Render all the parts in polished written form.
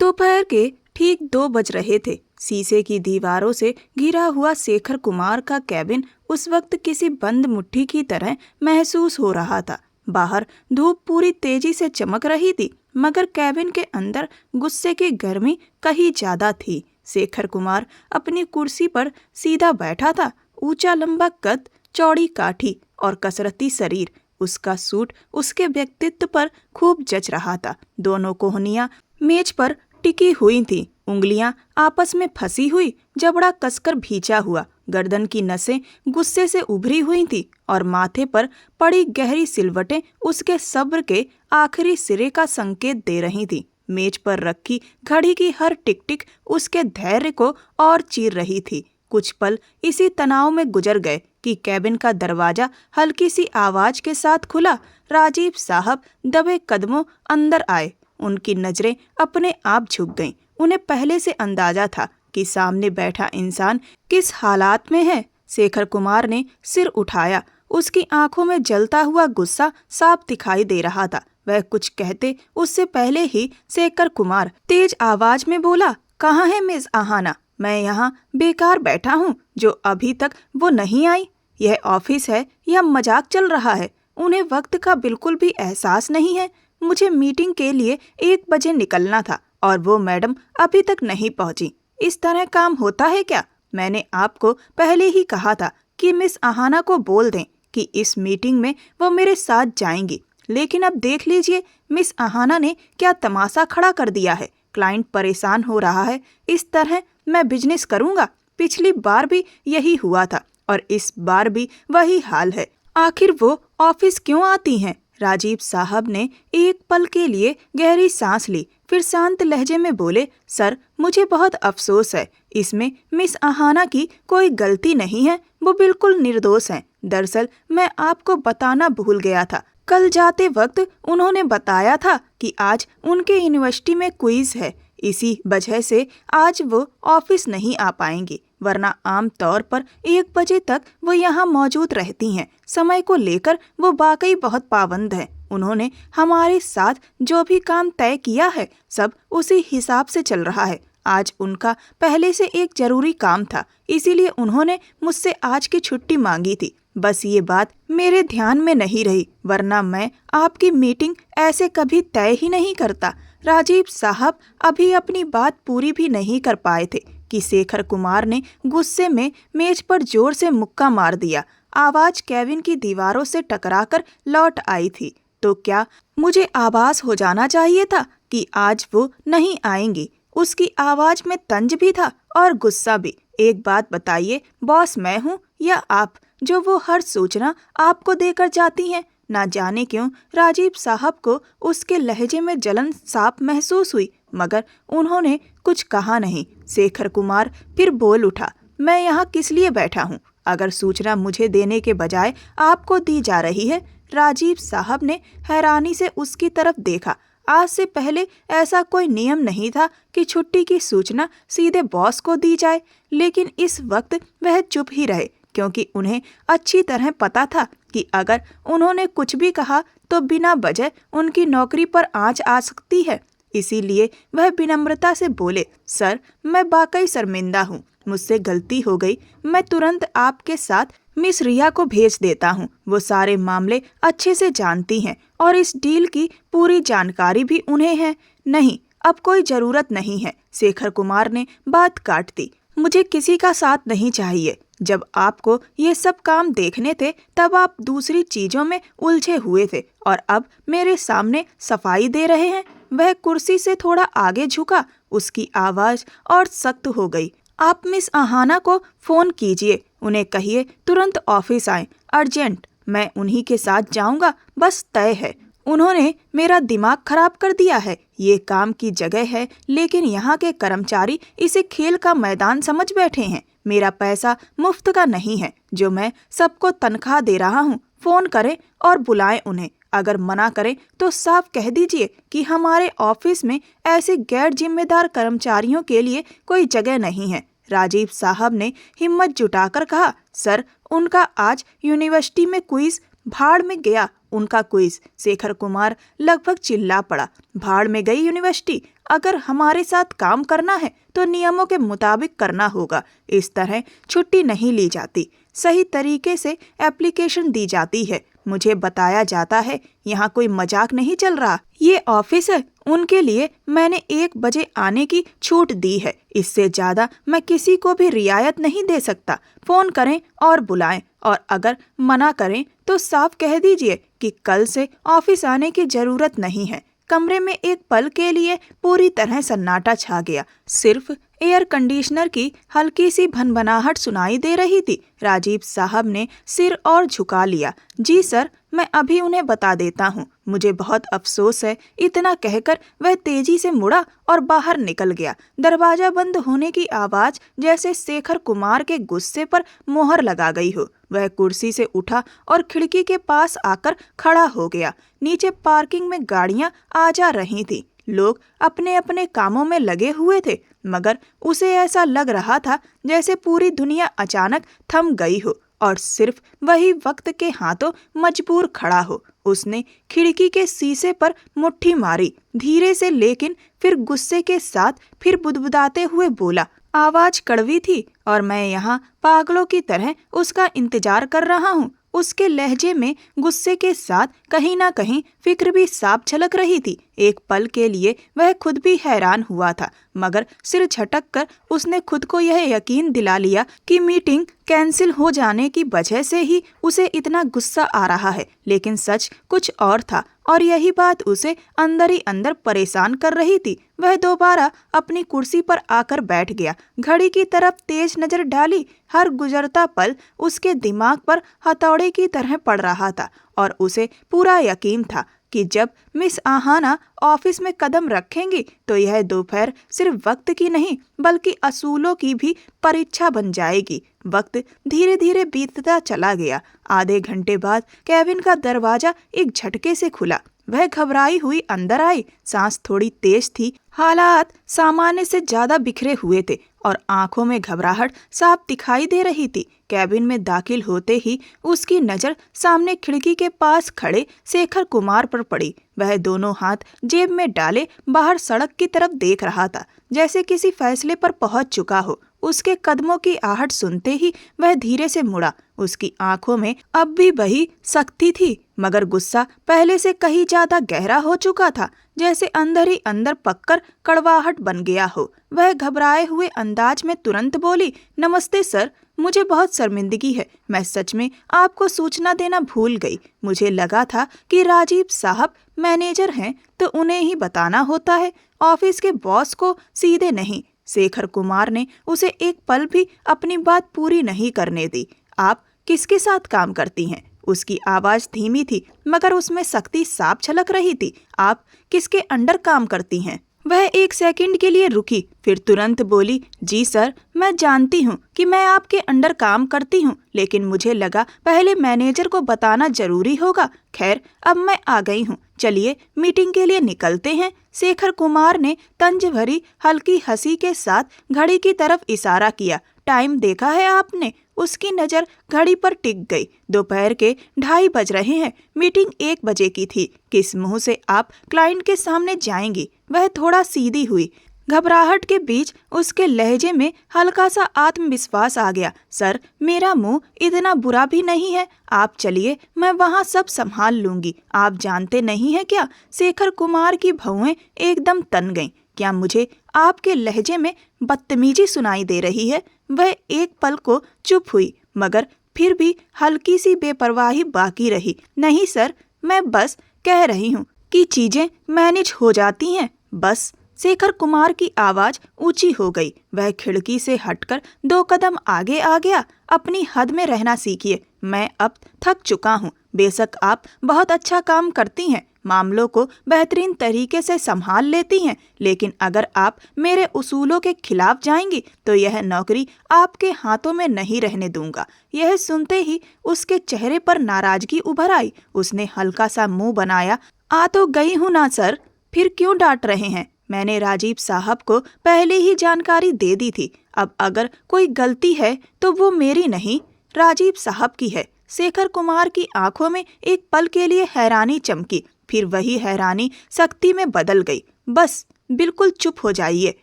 दोपहर के ठीक 2 बज रहे थे। शीशे की दीवारों से घिरा हुआ शेखर कुमार का कैबिन उस वक्त किसी बंद मुट्ठी की तरह महसूस हो रहा था। बाहर धूप पूरी तेजी से चमक रही थी, मगर कैबिन के अंदर गुस्से की गर्मी कहीं ज्यादा थी। शेखर कुमार अपनी कुर्सी पर सीधा बैठा था। ऊंचा लंबा कद, चौड़ी काठी और कसरती शरीर, उसका सूट उसके व्यक्तित्व पर खूब जच रहा था। दोनों कोहनियां मेज पर टिकी हुई थीं, उंगलियां आपस में फंसी हुई, जबड़ा कसकर भींचा हुआ। गर्दन की नसें गुस्से से उभरी हुई थीं और माथे पर पड़ी गहरी सिलवटें उसके सब्र के आखिरी सिरे का संकेत दे रही थीं। मेज पर रखी घड़ी की हर टिक टिक उसके धैर्य को और चीर रही थी। कुछ पल इसी तनाव में गुजर गए कि कैबिन का दरवाजा हल्की सी आवाज के साथ खुला। राजीव साहब दबे कदमों अंदर आए। उनकी नजरें अपने आप झुक गईं। उन्हें पहले से अंदाजा था कि सामने बैठा इंसान किस हालात में है। शेखर कुमार ने सिर उठाया। उसकी आंखों में जलता हुआ गुस्सा साफ दिखाई दे रहा था। वह कुछ कहते उससे पहले ही शेखर कुमार तेज आवाज में बोला, कहाँ है मिस आहाना? मैं यहाँ बेकार बैठा हूँ जो अभी तक वो नहीं आई। यह ऑफिस है या मजाक चल रहा है? उन्हें वक्त का बिल्कुल भी एहसास नहीं है। मुझे मीटिंग के लिए 1 बजे निकलना था और वो मैडम अभी तक नहीं पहुंची। इस तरह काम होता है क्या? मैंने आपको पहले ही कहा था कि मिस आहाना को बोल दें कि इस मीटिंग में वो मेरे साथ जाएंगी, लेकिन अब देख लीजिए मिस आहाना ने क्या तमाशा खड़ा कर दिया है। क्लाइंट परेशान हो रहा है। इस तरह मैं बिजनेस करूंगा? पिछली बार भी यही हुआ था और इस बार भी वही हाल है। आखिर वो ऑफिस क्यों आती हैं? राजीव साहब ने एक पल के लिए गहरी सांस ली, फिर शांत लहजे में बोले, सर मुझे बहुत अफसोस है। इसमें मिस आहाना की कोई गलती नहीं है। वो बिल्कुल निर्दोष हैं। दरअसल मैं आपको बताना भूल गया था। कल जाते वक्त उन्होंने बताया था कि आज उनके यूनिवर्सिटी में क्विज है। इसी वजह से आज वो ऑफिस नहीं आ पाएंगी, वरना आम तौर पर 1 बजे तक वो यहाँ मौजूद रहती हैं। समय को लेकर वो वाकई बहुत पाबंद हैं। उन्होंने हमारे साथ जो भी काम तय किया है सब उसी हिसाब से चल रहा है। आज उनका पहले से एक जरूरी काम था, इसीलिए उन्होंने मुझसे आज की छुट्टी मांगी थी। बस ये बात मेरे ध्यान में नहीं रही, वरना मैं आपकी मीटिंग ऐसे कभी तय ही नहीं करता। राजीव साहब अभी अपनी बात पूरी भी नहीं कर पाए थे कि शेखर कुमार ने गुस्से में मेज पर जोर से मुक्का मार दिया। आवाज कैबिन की दीवारों से टकराकर लौट आई थी। तो क्या मुझे आभास हो जाना चाहिए था कि आज वो नहीं आएंगी? उसकी आवाज में तंज भी था और गुस्सा भी। एक बात बताइए, बॉस मैं हूँ या आप, जो वो हर सूचना आपको देकर जाती हैं? ना जाने क्यों राजीव साहब को उसके लहजे में जलन साफ महसूस हुई, मगर उन्होंने कुछ कहा नहीं। शेखर कुमार फिर बोल उठा, मैं यहाँ किस लिए बैठा हूँ? अगर सूचना मुझे देने के बजाय आपको दी जा रही है। राजीव साहब ने हैरानी से उसकी तरफ देखा। आज से पहले ऐसा कोई नियम नहीं था कि छुट्टी की सूचना सीधे बॉस को दी जाए, लेकिन इस वक्त वह चुप ही रहे, क्योंकि उन्हें अच्छी तरह पता था कि अगर उन्होंने कुछ भी कहा तो बिना वजह उनकी नौकरी पर आंच आ सकती है। इसीलिए वह विनम्रता से बोले, सर मैं वाकई शर्मिंदा हूँ, मुझसे गलती हो गई। मैं तुरंत आपके साथ मिस रिया को भेज देता हूँ। वो सारे मामले अच्छे से जानती हैं और इस डील की पूरी जानकारी भी उन्हें है। नहीं, अब कोई जरूरत नहीं है। शेखर कुमार ने बात काट दी। मुझे किसी का साथ नहीं चाहिए। जब आपको ये सब काम देखने थे तब आप दूसरी चीजों में उलझे हुए थे और अब मेरे सामने सफाई दे रहे हैं। वह कुर्सी से थोड़ा आगे झुका। उसकी आवाज और सख्त हो गई। आप मिस आहाना को फोन कीजिए, उन्हें कहिए तुरंत ऑफिस आए, अर्जेंट। मैं उन्हीं के साथ जाऊंगा, बस तय है। उन्होंने मेरा दिमाग खराब कर दिया है। ये काम की जगह है, लेकिन यहाँ के कर्मचारी इसे खेल का मैदान समझ बैठे हैं। मेरा पैसा मुफ्त का नहीं है जो मैं सबको तनख्वाह दे रहा हूँ। फोन करें और बुलाएं उन्हें। अगर मना करें तो साफ कह दीजिए कि हमारे ऑफिस में ऐसे गैर जिम्मेदार कर्मचारियों के लिए कोई जगह नहीं है। राजीव साहब ने हिम्मत जुटाकर कहा, सर उनका आज यूनिवर्सिटी में क्विज। भाड़ में गया उनका क्विज। शेखर कुमार लगभग चिल्ला पड़ा, भाड़ में गई यूनिवर्सिटी? अगर हमारे साथ काम करना है तो नियमों के मुताबिक करना होगा। इस तरह छुट्टी नहीं ली जाती, सही तरीके से एप्लीकेशन दी जाती है। मुझे बताया जाता है यहाँ कोई मजाक नहीं चल रहा, ये ऑफिस है। उनके लिए मैंने 1 बजे आने की छूट दी है, इससे ज्यादा मैं किसी को भी रियायत नहीं दे सकता। फोन करें और बुलाएं, और अगर मना करें तो साफ कह दीजिए कि कल से ऑफिस आने की जरूरत नहीं है। कमरे में एक पल के लिए पूरी तरह सन्नाटा छा गया। सिर्फ एयर कंडीशनर की हल्की सी भनभनाहट सुनाई दे रही थी। राजीव साहब ने सिर और झुका लिया। जी सर, मैं अभी उन्हें बता देता हूँ, मुझे बहुत अफसोस है। इतना कहकर वह तेजी से मुड़ा और बाहर निकल गया। दरवाजा बंद होने की आवाज जैसे शेखर कुमार के गुस्से पर मोहर लगा गई हो। वह कुर्सी से उठा और खिड़की के पास आकर खड़ा हो गया। नीचे पार्किंग में गाड़ियां आ जा रही थीं। लोग अपने अपने कामों में लगे हुए थे, मगर उसे ऐसा लग रहा था जैसे पूरी दुनिया अचानक थम गई हो और सिर्फ वही वक्त के हाथों मजबूर खड़ा हो। उसने खिड़की के शीशे पर मुट्ठी मारी, धीरे से, लेकिन फिर गुस्से के साथ, फिर बुदबुदाते हुए बोला। आवाज कड़वी थी और मैं यहाँ पागलों की तरह उसका इंतजार कर रहा हूँ। उसके लहजे में गुस्से के साथ कहीं ना कहीं फिक्र भी साफ झलक रही थी। एक पल के लिए वह खुद भी हैरान हुआ था, मगर सिर झटक कर उसने खुद को यह यकीन दिला लिया कि मीटिंग कैंसिल हो जाने की वजह से ही उसे इतना गुस्सा आ रहा है। लेकिन सच कुछ और था, और यही बात उसे अंदर ही अंदर परेशान कर रही थी। वह दोबारा अपनी कुर्सी पर आकर बैठ गया, घड़ी की तरफ तेज नजर डाली। हर गुजरता पल उसके दिमाग पर हथौड़े की तरह पड़ रहा था, और उसे पूरा यकीन था कि जब मिस आहाना ऑफिस में कदम रखेंगी तो यह दोपहर सिर्फ वक्त की नहीं बल्कि असूलों की भी परीक्षा बन जाएगी। वक्त धीरे धीरे बीतता चला गया। आधे घंटे बाद केविन का दरवाजा एक झटके से खुला। वह घबराई हुई अंदर आई। सांस थोड़ी तेज थी, हालात सामान्य से ज्यादा बिखरे हुए थे और आंखों में घबराहट साफ दिखाई दे रही थी। कैबिन में दाखिल होते ही उसकी नजर सामने खिड़की के पास खड़े शेखर कुमार पर पड़ी। वह दोनों हाथ जेब में डाले बाहर सड़क की तरफ देख रहा था, जैसे किसी फैसले पर पहुंच चुका हो। उसके कदमों की आहट सुनते ही वह धीरे से मुड़ा। उसकी आंखों में अब भी वही सख्ती थी, मगर गुस्सा पहले से कहीं ज्यादा गहरा हो चुका था, जैसे अंदर ही अंदर पककर कड़वाहट बन गया हो। वह घबराए हुए अंदाज में तुरंत बोली, नमस्ते सर, मुझे बहुत शर्मिंदगी है। मैं सच में आपको सूचना देना भूल गई। मुझे लगा था कि राजीव साहब मैनेजर हैं तो उन्हें ही बताना होता है, ऑफिस के बॉस को सीधे नहीं। शेखर कुमार ने उसे एक पल भी अपनी बात पूरी नहीं करने दी। आप किसके साथ काम करती हैं? उसकी आवाज धीमी थी, मगर उसमें सख्ती साफ झलक रही थी। आप किसके अंडर काम करती हैं? वह एक सेकंड के लिए रुकी, फिर तुरंत बोली, जी सर, मैं जानती हूँ कि मैं आपके अंडर काम करती हूँ, लेकिन मुझे लगा पहले मैनेजर को बताना जरूरी होगा। खैर, अब मैं आ गई हूँ, चलिए मीटिंग के लिए निकलते हैं। शेखर कुमार ने तंज भरी हल्की हंसी के साथ घड़ी की तरफ इशारा किया। टाइम देखा है आपने? उसकी नजर घड़ी पर टिक गई। दोपहर के 2:30 बज रहे हैं। मीटिंग 1 बजे की थी। किस मुंह से आप क्लाइंट के सामने जाएंगी? वह थोड़ा सीधी हुई। घबराहट के बीच उसके लहजे में हल्का सा आत्मविश्वास आ गया। सर, मेरा मुंह इतना बुरा भी नहीं है। आप चलिए, मैं वहाँ सब संभाल लूंगी। आप जानते नहीं है क्या? शेखर कुमार की भौहें एकदम तन गईं। क्या मुझे आपके लहजे में बदतमीजी सुनाई दे रही है? वह एक पल को चुप हुई, मगर फिर भी हल्की सी बेपरवाही बाकी रही। नहीं सर, मैं बस कह रही हूँ कि चीजें मैनेज हो जाती हैं, बस। शेखर कुमार की आवाज ऊंची हो गई। वह खिड़की से हटकर 2 कदम आगे आ गया। अपनी हद में रहना सीखिए। मैं अब थक चुका हूँ। बेशक आप बहुत अच्छा काम करती हैं, मामलों को बेहतरीन तरीके से संभाल लेती हैं, लेकिन अगर आप मेरे उसूलों के खिलाफ जाएंगी तो यह नौकरी आपके हाथों में नहीं रहने दूंगा। यह सुनते ही उसके चेहरे पर नाराजगी उभर आई। उसने हल्का सा मुंह बनाया। आ तो गई हूँ ना सर, फिर क्यों डांट रहे हैं? मैंने राजीव साहब को पहले ही जानकारी दे दी थी। अब अगर कोई गलती है तो वो मेरी नहीं, राजीव साहब की है। शेखर कुमार की आंखों में एक पल के लिए हैरानी चमकी, फिर वही हैरानी सख्ती में बदल गई। बस बिल्कुल चुप हो जाइए।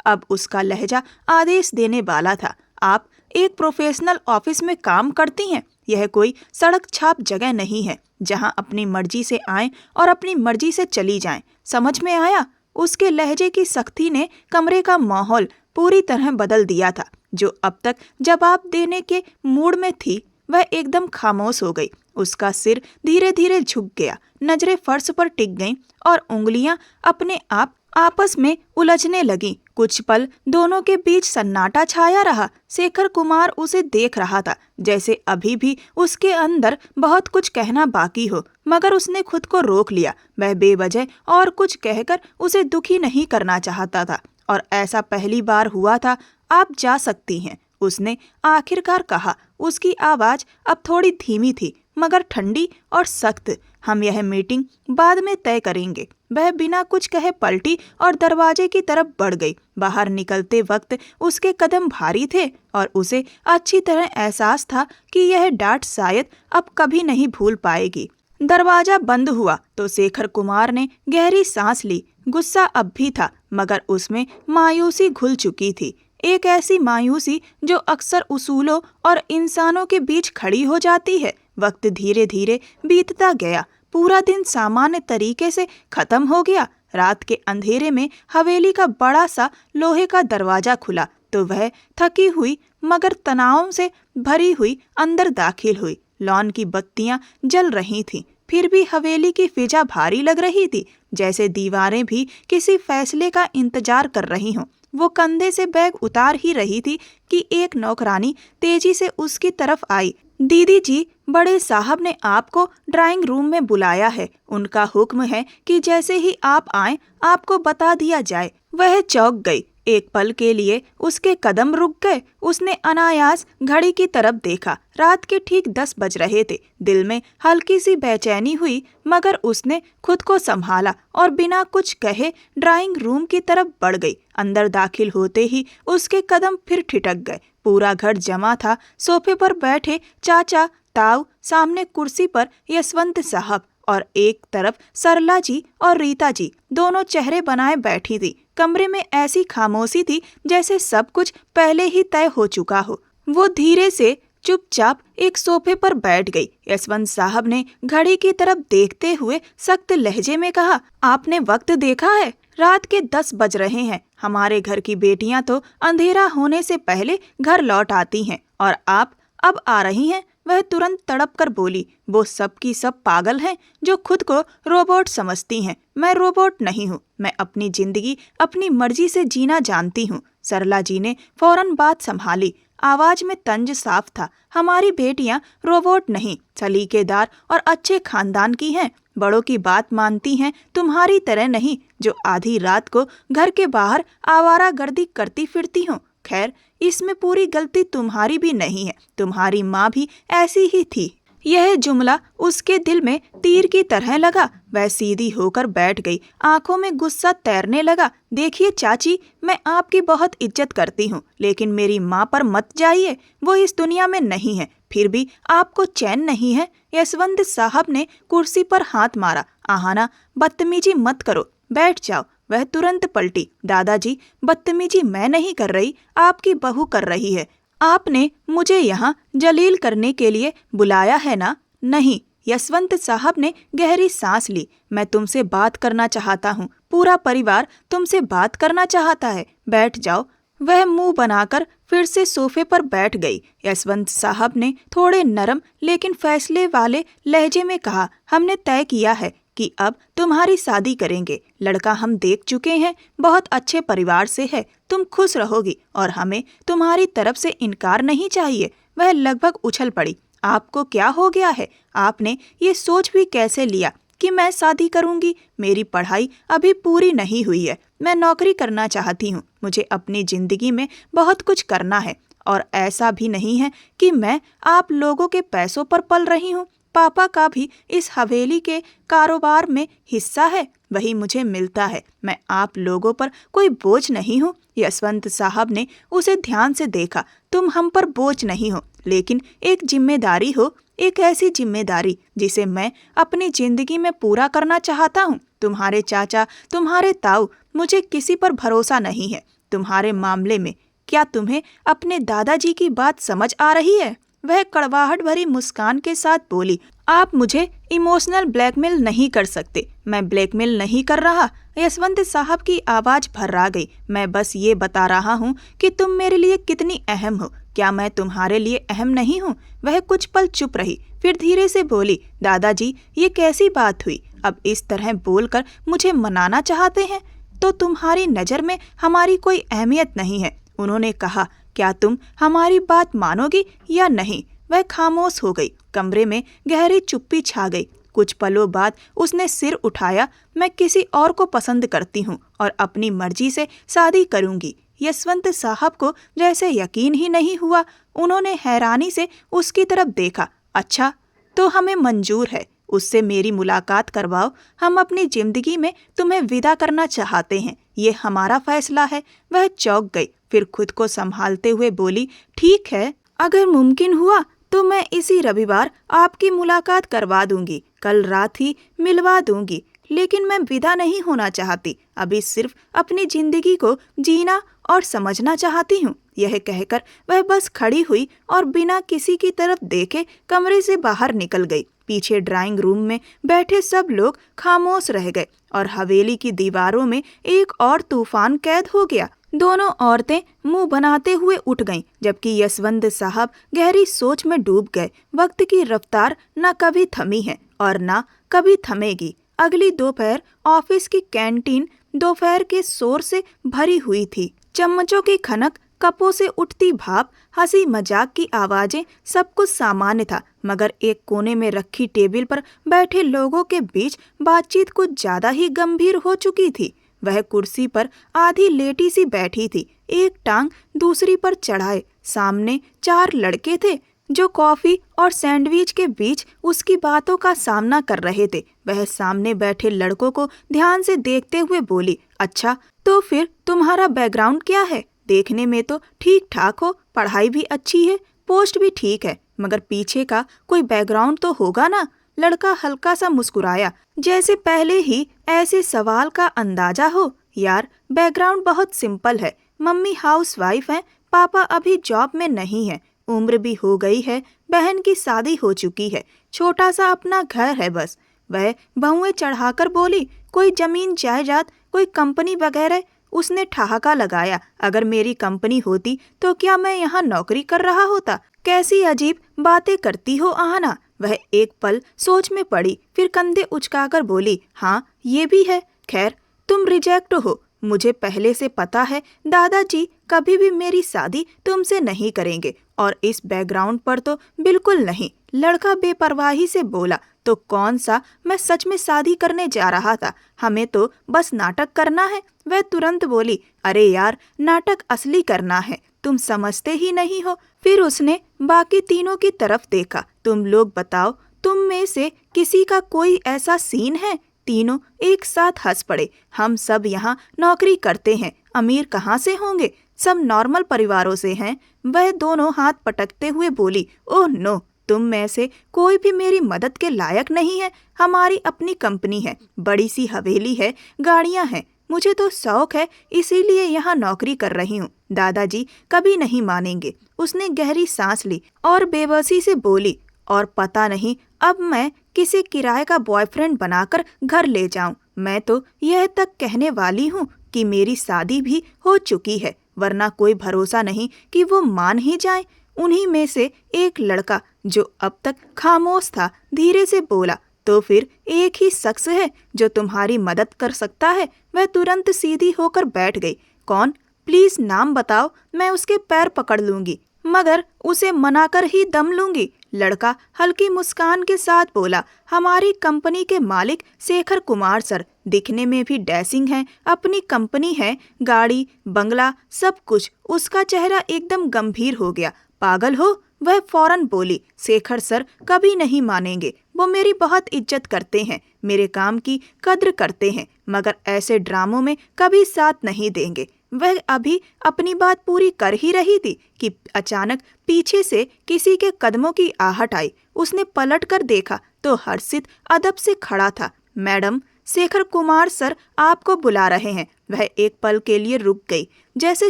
अब उसका लहजा आदेश देने वाला था। आप एक प्रोफेशनल ऑफिस में काम करती हैं। यह कोई सड़क छाप जगह नहीं है जहां अपनी मर्जी से आएं और अपनी मर्जी से चली जाएं। समझ में आया? उसके लहजे की सख्ती ने कमरे का माहौल पूरी तरह बदल दिया था। जो अब तक जवाब देने के मूड में थी, वह एकदम खामोश हो गई। उसका सिर धीरे धीरे झुक गया, नजरें फर्श पर टिक गईं और उंगलियां अपने आप आपस में उलझने लगीं। कुछ पल दोनों के बीच सन्नाटा छाया रहा। शेखर कुमार उसे देख रहा था, जैसे अभी भी उसके अंदर बहुत कुछ कहना बाकी हो, मगर उसने खुद को रोक लिया। वह बेवजह और कुछ कहकर उसे दुखी नहीं करना चाहता था, और ऐसा पहली बार हुआ था। आप जा सकती हैं, उसने आखिरकार कहा। उसकी आवाज अब थोड़ी धीमी थी, मगर ठंडी और सख्त। हम यह मीटिंग बाद में तय करेंगे। वह बिना कुछ कहे पलटी और दरवाजे की तरफ बढ़ गई। बाहर निकलते वक्त उसके कदम भारी थे और उसे अच्छी तरह एहसास था कि यह डांट शायद अब कभी नहीं भूल पाएगी। दरवाजा बंद हुआ तो शेखर कुमार ने गहरी सांस ली। गुस्सा अब भी था, मगर उसमें मायूसी घुल चुकी थी। एक ऐसी मायूसी जो अक्सर उसूलों और इंसानों के बीच खड़ी हो जाती है। वक्त धीरे धीरे बीतता गया। पूरा दिन सामान्य तरीके से खत्म हो गया। रात के अंधेरे में हवेली का बड़ा सा लोहे का दरवाजा खुला तो वह थकी हुई मगर तनाव से भरी हुई अंदर दाखिल हुई। लॉन की बत्तियां जल रही थीं, फिर भी हवेली की फिजा भारी लग रही थी, जैसे दीवारें भी किसी फैसले का इंतजार कर रही हों। वो कंधे से बैग उतार ही रही थी कि एक नौकरानी तेजी से उसकी तरफ आई। दीदी जी, बड़े साहब ने आपको ड्राइंग रूम में बुलाया है। उनका हुक्म है कि जैसे ही आप आएं आपको बता दिया जाए। वह चौंक गई। एक पल के लिए उसके कदम रुक गए। उसने अनायास घड़ी की तरफ देखा। रात के ठीक 10 बज रहे थे। दिल में हल्की सी बेचैनी हुई, मगर उसने खुद को संभाला और बिना कुछ कहे ड्राइंग रूम की तरफ बढ़ गई। अंदर दाखिल होते ही उसके कदम फिर ठिठक गए। पूरा घर जमा था। सोफे पर बैठे चाचा, ताऊ, सामने कुर्सी पर यशवंत साहब और एक तरफ सरला जी और रीता जी, दोनों चेहरे बनाए बैठी थी। कमरे में ऐसी खामोशी थी जैसे सब कुछ पहले ही तय हो चुका हो। वो धीरे से चुपचाप एक सोफे पर बैठ गई। यशवंत साहब ने घड़ी की तरफ देखते हुए सख्त लहजे में कहा, आपने वक्त देखा है? रात के 10 बज रहे हैं। हमारे घर की बेटियां तो अंधेरा होने से पहले घर लौट आती हैं, और आप अब आ रही हैं। वह तुरंत तड़प कर बोली, वो सब की सब पागल हैं जो खुद को रोबोट समझती हैं। मैं रोबोट नहीं हूँ। मैं अपनी जिंदगी अपनी मर्जी से जीना जानती हूँ। सरला जी ने फौरन बात संभाली। आवाज में तंज साफ था। हमारी बेटियां रोबोट नहीं, सलीकेदार और अच्छे खानदान की हैं। बड़ों की बात मानती हैं, तुम्हारी तरह नहीं जो आधी रात को घर के बाहर आवारागर्दी करती फिरती हो। खैर, इसमें पूरी गलती तुम्हारी भी नहीं है। तुम्हारी माँ भी ऐसी ही थी। यह जुमला उसके दिल में तीर की तरह लगा। वह सीधी होकर बैठ गई। आंखों में गुस्सा तैरने लगा। देखिए चाची, मैं आपकी बहुत इज्जत करती हूँ, लेकिन मेरी माँ पर मत जाइए। वो इस दुनिया में नहीं है। फिर भी आपको चैन नहीं है? यशवंत साहब ने कुर्सी पर हाथ मारा। आहाना, बदतमीजी मत करो, बैठ जाओ। वह तुरंत पलटी। दादाजी, बदतमीजी मैं नहीं कर रही, आपकी बहू कर रही है। आपने मुझे यहाँ जलील करने के लिए बुलाया है ना? नहीं। यशवंत साहब ने गहरी सांस ली। मैं तुमसे बात करना चाहता हूँ। पूरा परिवार तुमसे बात करना चाहता है। बैठ जाओ। वह मुंह बनाकर फिर से सोफे पर बैठ गई। यशवंत साहब ने थोड़े नरम लेकिन फैसले वाले लहजे में कहा, हमने तय किया है कि अब तुम्हारी शादी करेंगे। लड़का हम देख चुके हैं, बहुत अच्छे परिवार से है। तुम खुश रहोगी और हमें तुम्हारी तरफ से इनकार नहीं चाहिए। वह लगभग उछल पड़ी। आपको क्या हो गया है? आपने ये सोच भी कैसे लिया कि मैं शादी करूंगी? मेरी पढ़ाई अभी पूरी नहीं हुई है। मैं नौकरी करना चाहती हूँ। मुझे अपनी जिंदगी में बहुत कुछ करना है, और ऐसा भी नहीं है कि मैं आप लोगों के पैसों पर पल रही हूँ। पापा का भी इस हवेली के कारोबार में हिस्सा है, वही मुझे मिलता है। मैं आप लोगों पर कोई बोझ नहीं हूँ। यशवंत साहब ने उसे ध्यान से देखा। तुम हम पर बोझ नहीं हो, लेकिन एक जिम्मेदारी हो, एक ऐसी जिम्मेदारी जिसे मैं अपनी जिंदगी में पूरा करना चाहता हूँ। तुम्हारे चाचा, तुम्हारे ताऊ मुझे किसी पर भरोसा नहीं है तुम्हारे मामले में। क्या तुम्हें अपने दादाजी की बात समझ आ रही है? वह कड़वाहट भरी मुस्कान के साथ बोली। आप मुझे इमोशनल ब्लैकमेल नहीं कर सकते। मैं ब्लैकमेल नहीं कर रहा। यशवंत साहब की आवाज भर्रा गई। मैं बस ये बता रहा हूँ कि तुम मेरे लिए कितनी अहम हो। क्या मैं तुम्हारे लिए अहम नहीं हूँ? वह कुछ पल चुप रही, फिर धीरे से बोली, दादाजी ये कैसी बात हुई? अब इस तरह बोलकर मुझे मनाना चाहते हैं? तो तुम्हारी नज़र में हमारी कोई अहमियत नहीं है, उन्होंने कहा। क्या तुम हमारी बात मानोगी या नहीं? वह खामोश हो गई। कमरे में गहरी चुप्पी छा गई। कुछ पलों बाद उसने सिर उठाया। मैं किसी और को पसंद करती हूँ और अपनी मर्जी से शादी करूँगी। यशवंत साहब को जैसे यकीन ही नहीं हुआ। उन्होंने हैरानी से उसकी तरफ देखा। अच्छा, तो हमें मंजूर है। उससे मेरी मुलाकात करवाओ। हम अपनी जिंदगी में तुम्हें विदा करना चाहते हैं। ये हमारा फैसला है। वह चौंक गई, फिर खुद को संभालते हुए बोली, ठीक है, अगर मुमकिन हुआ तो मैं इसी रविवार आपकी मुलाकात करवा दूंगी। कल रात ही मिलवा दूंगी। लेकिन मैं विदा नहीं होना चाहती। अभी सिर्फ अपनी जिंदगी को जीना और समझना चाहती हूँ। यह कहकर वह बस खड़ी हुई और बिना किसी की तरफ देखे कमरे से बाहर निकल गई। पीछे ड्राइंग रूम में बैठे सब लोग खामोश रह गए और हवेली की दीवारों में एक और तूफान कैद हो गया। दोनों औरतें मुंह बनाते हुए उठ गईं, जबकि यशवंत साहब गहरी सोच में डूब गए। वक्त की रफ्तार न कभी थमी है और न कभी थमेगी। अगली दोपहर ऑफिस की कैंटीन दोपहर के शोर से भरी हुई थी। चम्मचों की खनक, कपों से उठती भाप, हंसी मजाक की आवाजें, सब कुछ सामान्य था। मगर एक कोने में रखी टेबल पर बैठे लोगों के बीच बातचीत कुछ ज्यादा ही गंभीर हो चुकी थी। वह कुर्सी पर आधी लेटी सी बैठी थी, एक टांग दूसरी पर चढ़ाए। सामने 4 लड़के थे जो कॉफी और सैंडविच के बीच उसकी बातों का सामना कर रहे थे। वह सामने बैठे लड़कों को ध्यान से देखते हुए बोली, अच्छा, तो फिर तुम्हारा बैकग्राउंड क्या है? देखने में तो ठीक ठाक हो, पढ़ाई भी अच्छी है, पोस्ट भी ठीक है, मगर पीछे का कोई बैकग्राउंड तो होगा ना? लड़का हल्का सा मुस्कुराया, जैसे पहले ही ऐसे सवाल का अंदाजा हो। यार, बैकग्राउंड बहुत सिंपल है। मम्मी हाउसवाइफ हैं, पापा अभी जॉब में नहीं है, उम्र भी हो गई है, बहन की शादी हो चुकी है, छोटा सा अपना घर है बस। वह बहुएं चढ़ाकर बोली, कोई जमीन जायदाद, कोई कंपनी वगैरह? उसने ठहाका लगाया, अगर मेरी कंपनी होती तो क्या मैं यहाँ नौकरी कर रहा होता? कैसी अजीब बातें करती हो आहना। वह एक पल सोच में पड़ी, फिर कंधे उचकाकर बोली, हाँ ये भी है। खैर, तुम रिजेक्ट हो। मुझे पहले से पता है दादाजी कभी भी मेरी शादी तुमसे नहीं करेंगे, और इस बैकग्राउंड पर तो बिल्कुल नहीं। लड़का बेपरवाही से बोला, तो कौन सा मैं सच में शादी करने जा रहा था, हमें तो बस नाटक करना है। वह तुरंत बोली, अरे यार, नाटक असली करना है, तुम समझते ही नहीं हो। फिर उसने बाकी तीनों की तरफ देखा, तुम लोग बताओ, तुम में से किसी का कोई ऐसा सीन है? तीनों एक साथ हंस पड़े। हम सब यहाँ नौकरी करते हैं, अमीर कहाँ से होंगे, सब नॉर्मल परिवारों से हैं। वह दोनों हाथ पटकते हुए बोली, ओह नो, तुम में से कोई भी मेरी मदद के लायक नहीं है। हमारी अपनी कंपनी है, बड़ी सी हवेली है, गाड़ियाँ हैं, मुझे तो शौक है, इसीलिए यहाँ नौकरी कर रही हूँ। दादाजी कभी नहीं मानेंगे। उसने गहरी सांस ली और बेबसी से बोली, और पता नहीं अब मैं किसे किराए का बॉयफ्रेंड बनाकर घर ले जाऊं। मैं तो यह तक कहने वाली हूँ कि मेरी शादी भी हो चुकी है, वरना कोई भरोसा नहीं कि वो मान ही जाए। उन्हीं में से एक लड़का, जो अब तक खामोश था, धीरे से बोला, तो फिर एक ही शख्स है जो तुम्हारी मदद कर सकता है। वह तुरंत सीधी होकर बैठ गई। कौन? प्लीज नाम बताओ, मैं उसके पैर पकड़ लूंगी, मगर उसे मनाकर ही दम लूंगी। लड़का हल्की मुस्कान के साथ बोला, हमारी कंपनी के मालिक शेखर कुमार सर, दिखने में भी डैशिंग है, अपनी कंपनी है, गाड़ी बंगला सब कुछ। उसका चेहरा एकदम गंभीर हो गया। पागल हो? वह फौरन बोली, शेखर सर कभी नहीं मानेंगे, वो मेरी बहुत इज्जत करते हैं, मेरे काम की कद्र करते हैं, मगर ऐसे ड्रामों में कभी साथ नहीं देंगे। वह अभी अपनी बात पूरी कर ही रही थी कि अचानक पीछे से किसी के कदमों की आहट आई। उसने पलट कर देखा तो हर्षित अदब से खड़ा था। मैडम, शेखर कुमार सर आपको बुला रहे हैं। वह एक पल के लिए रुक गई, जैसे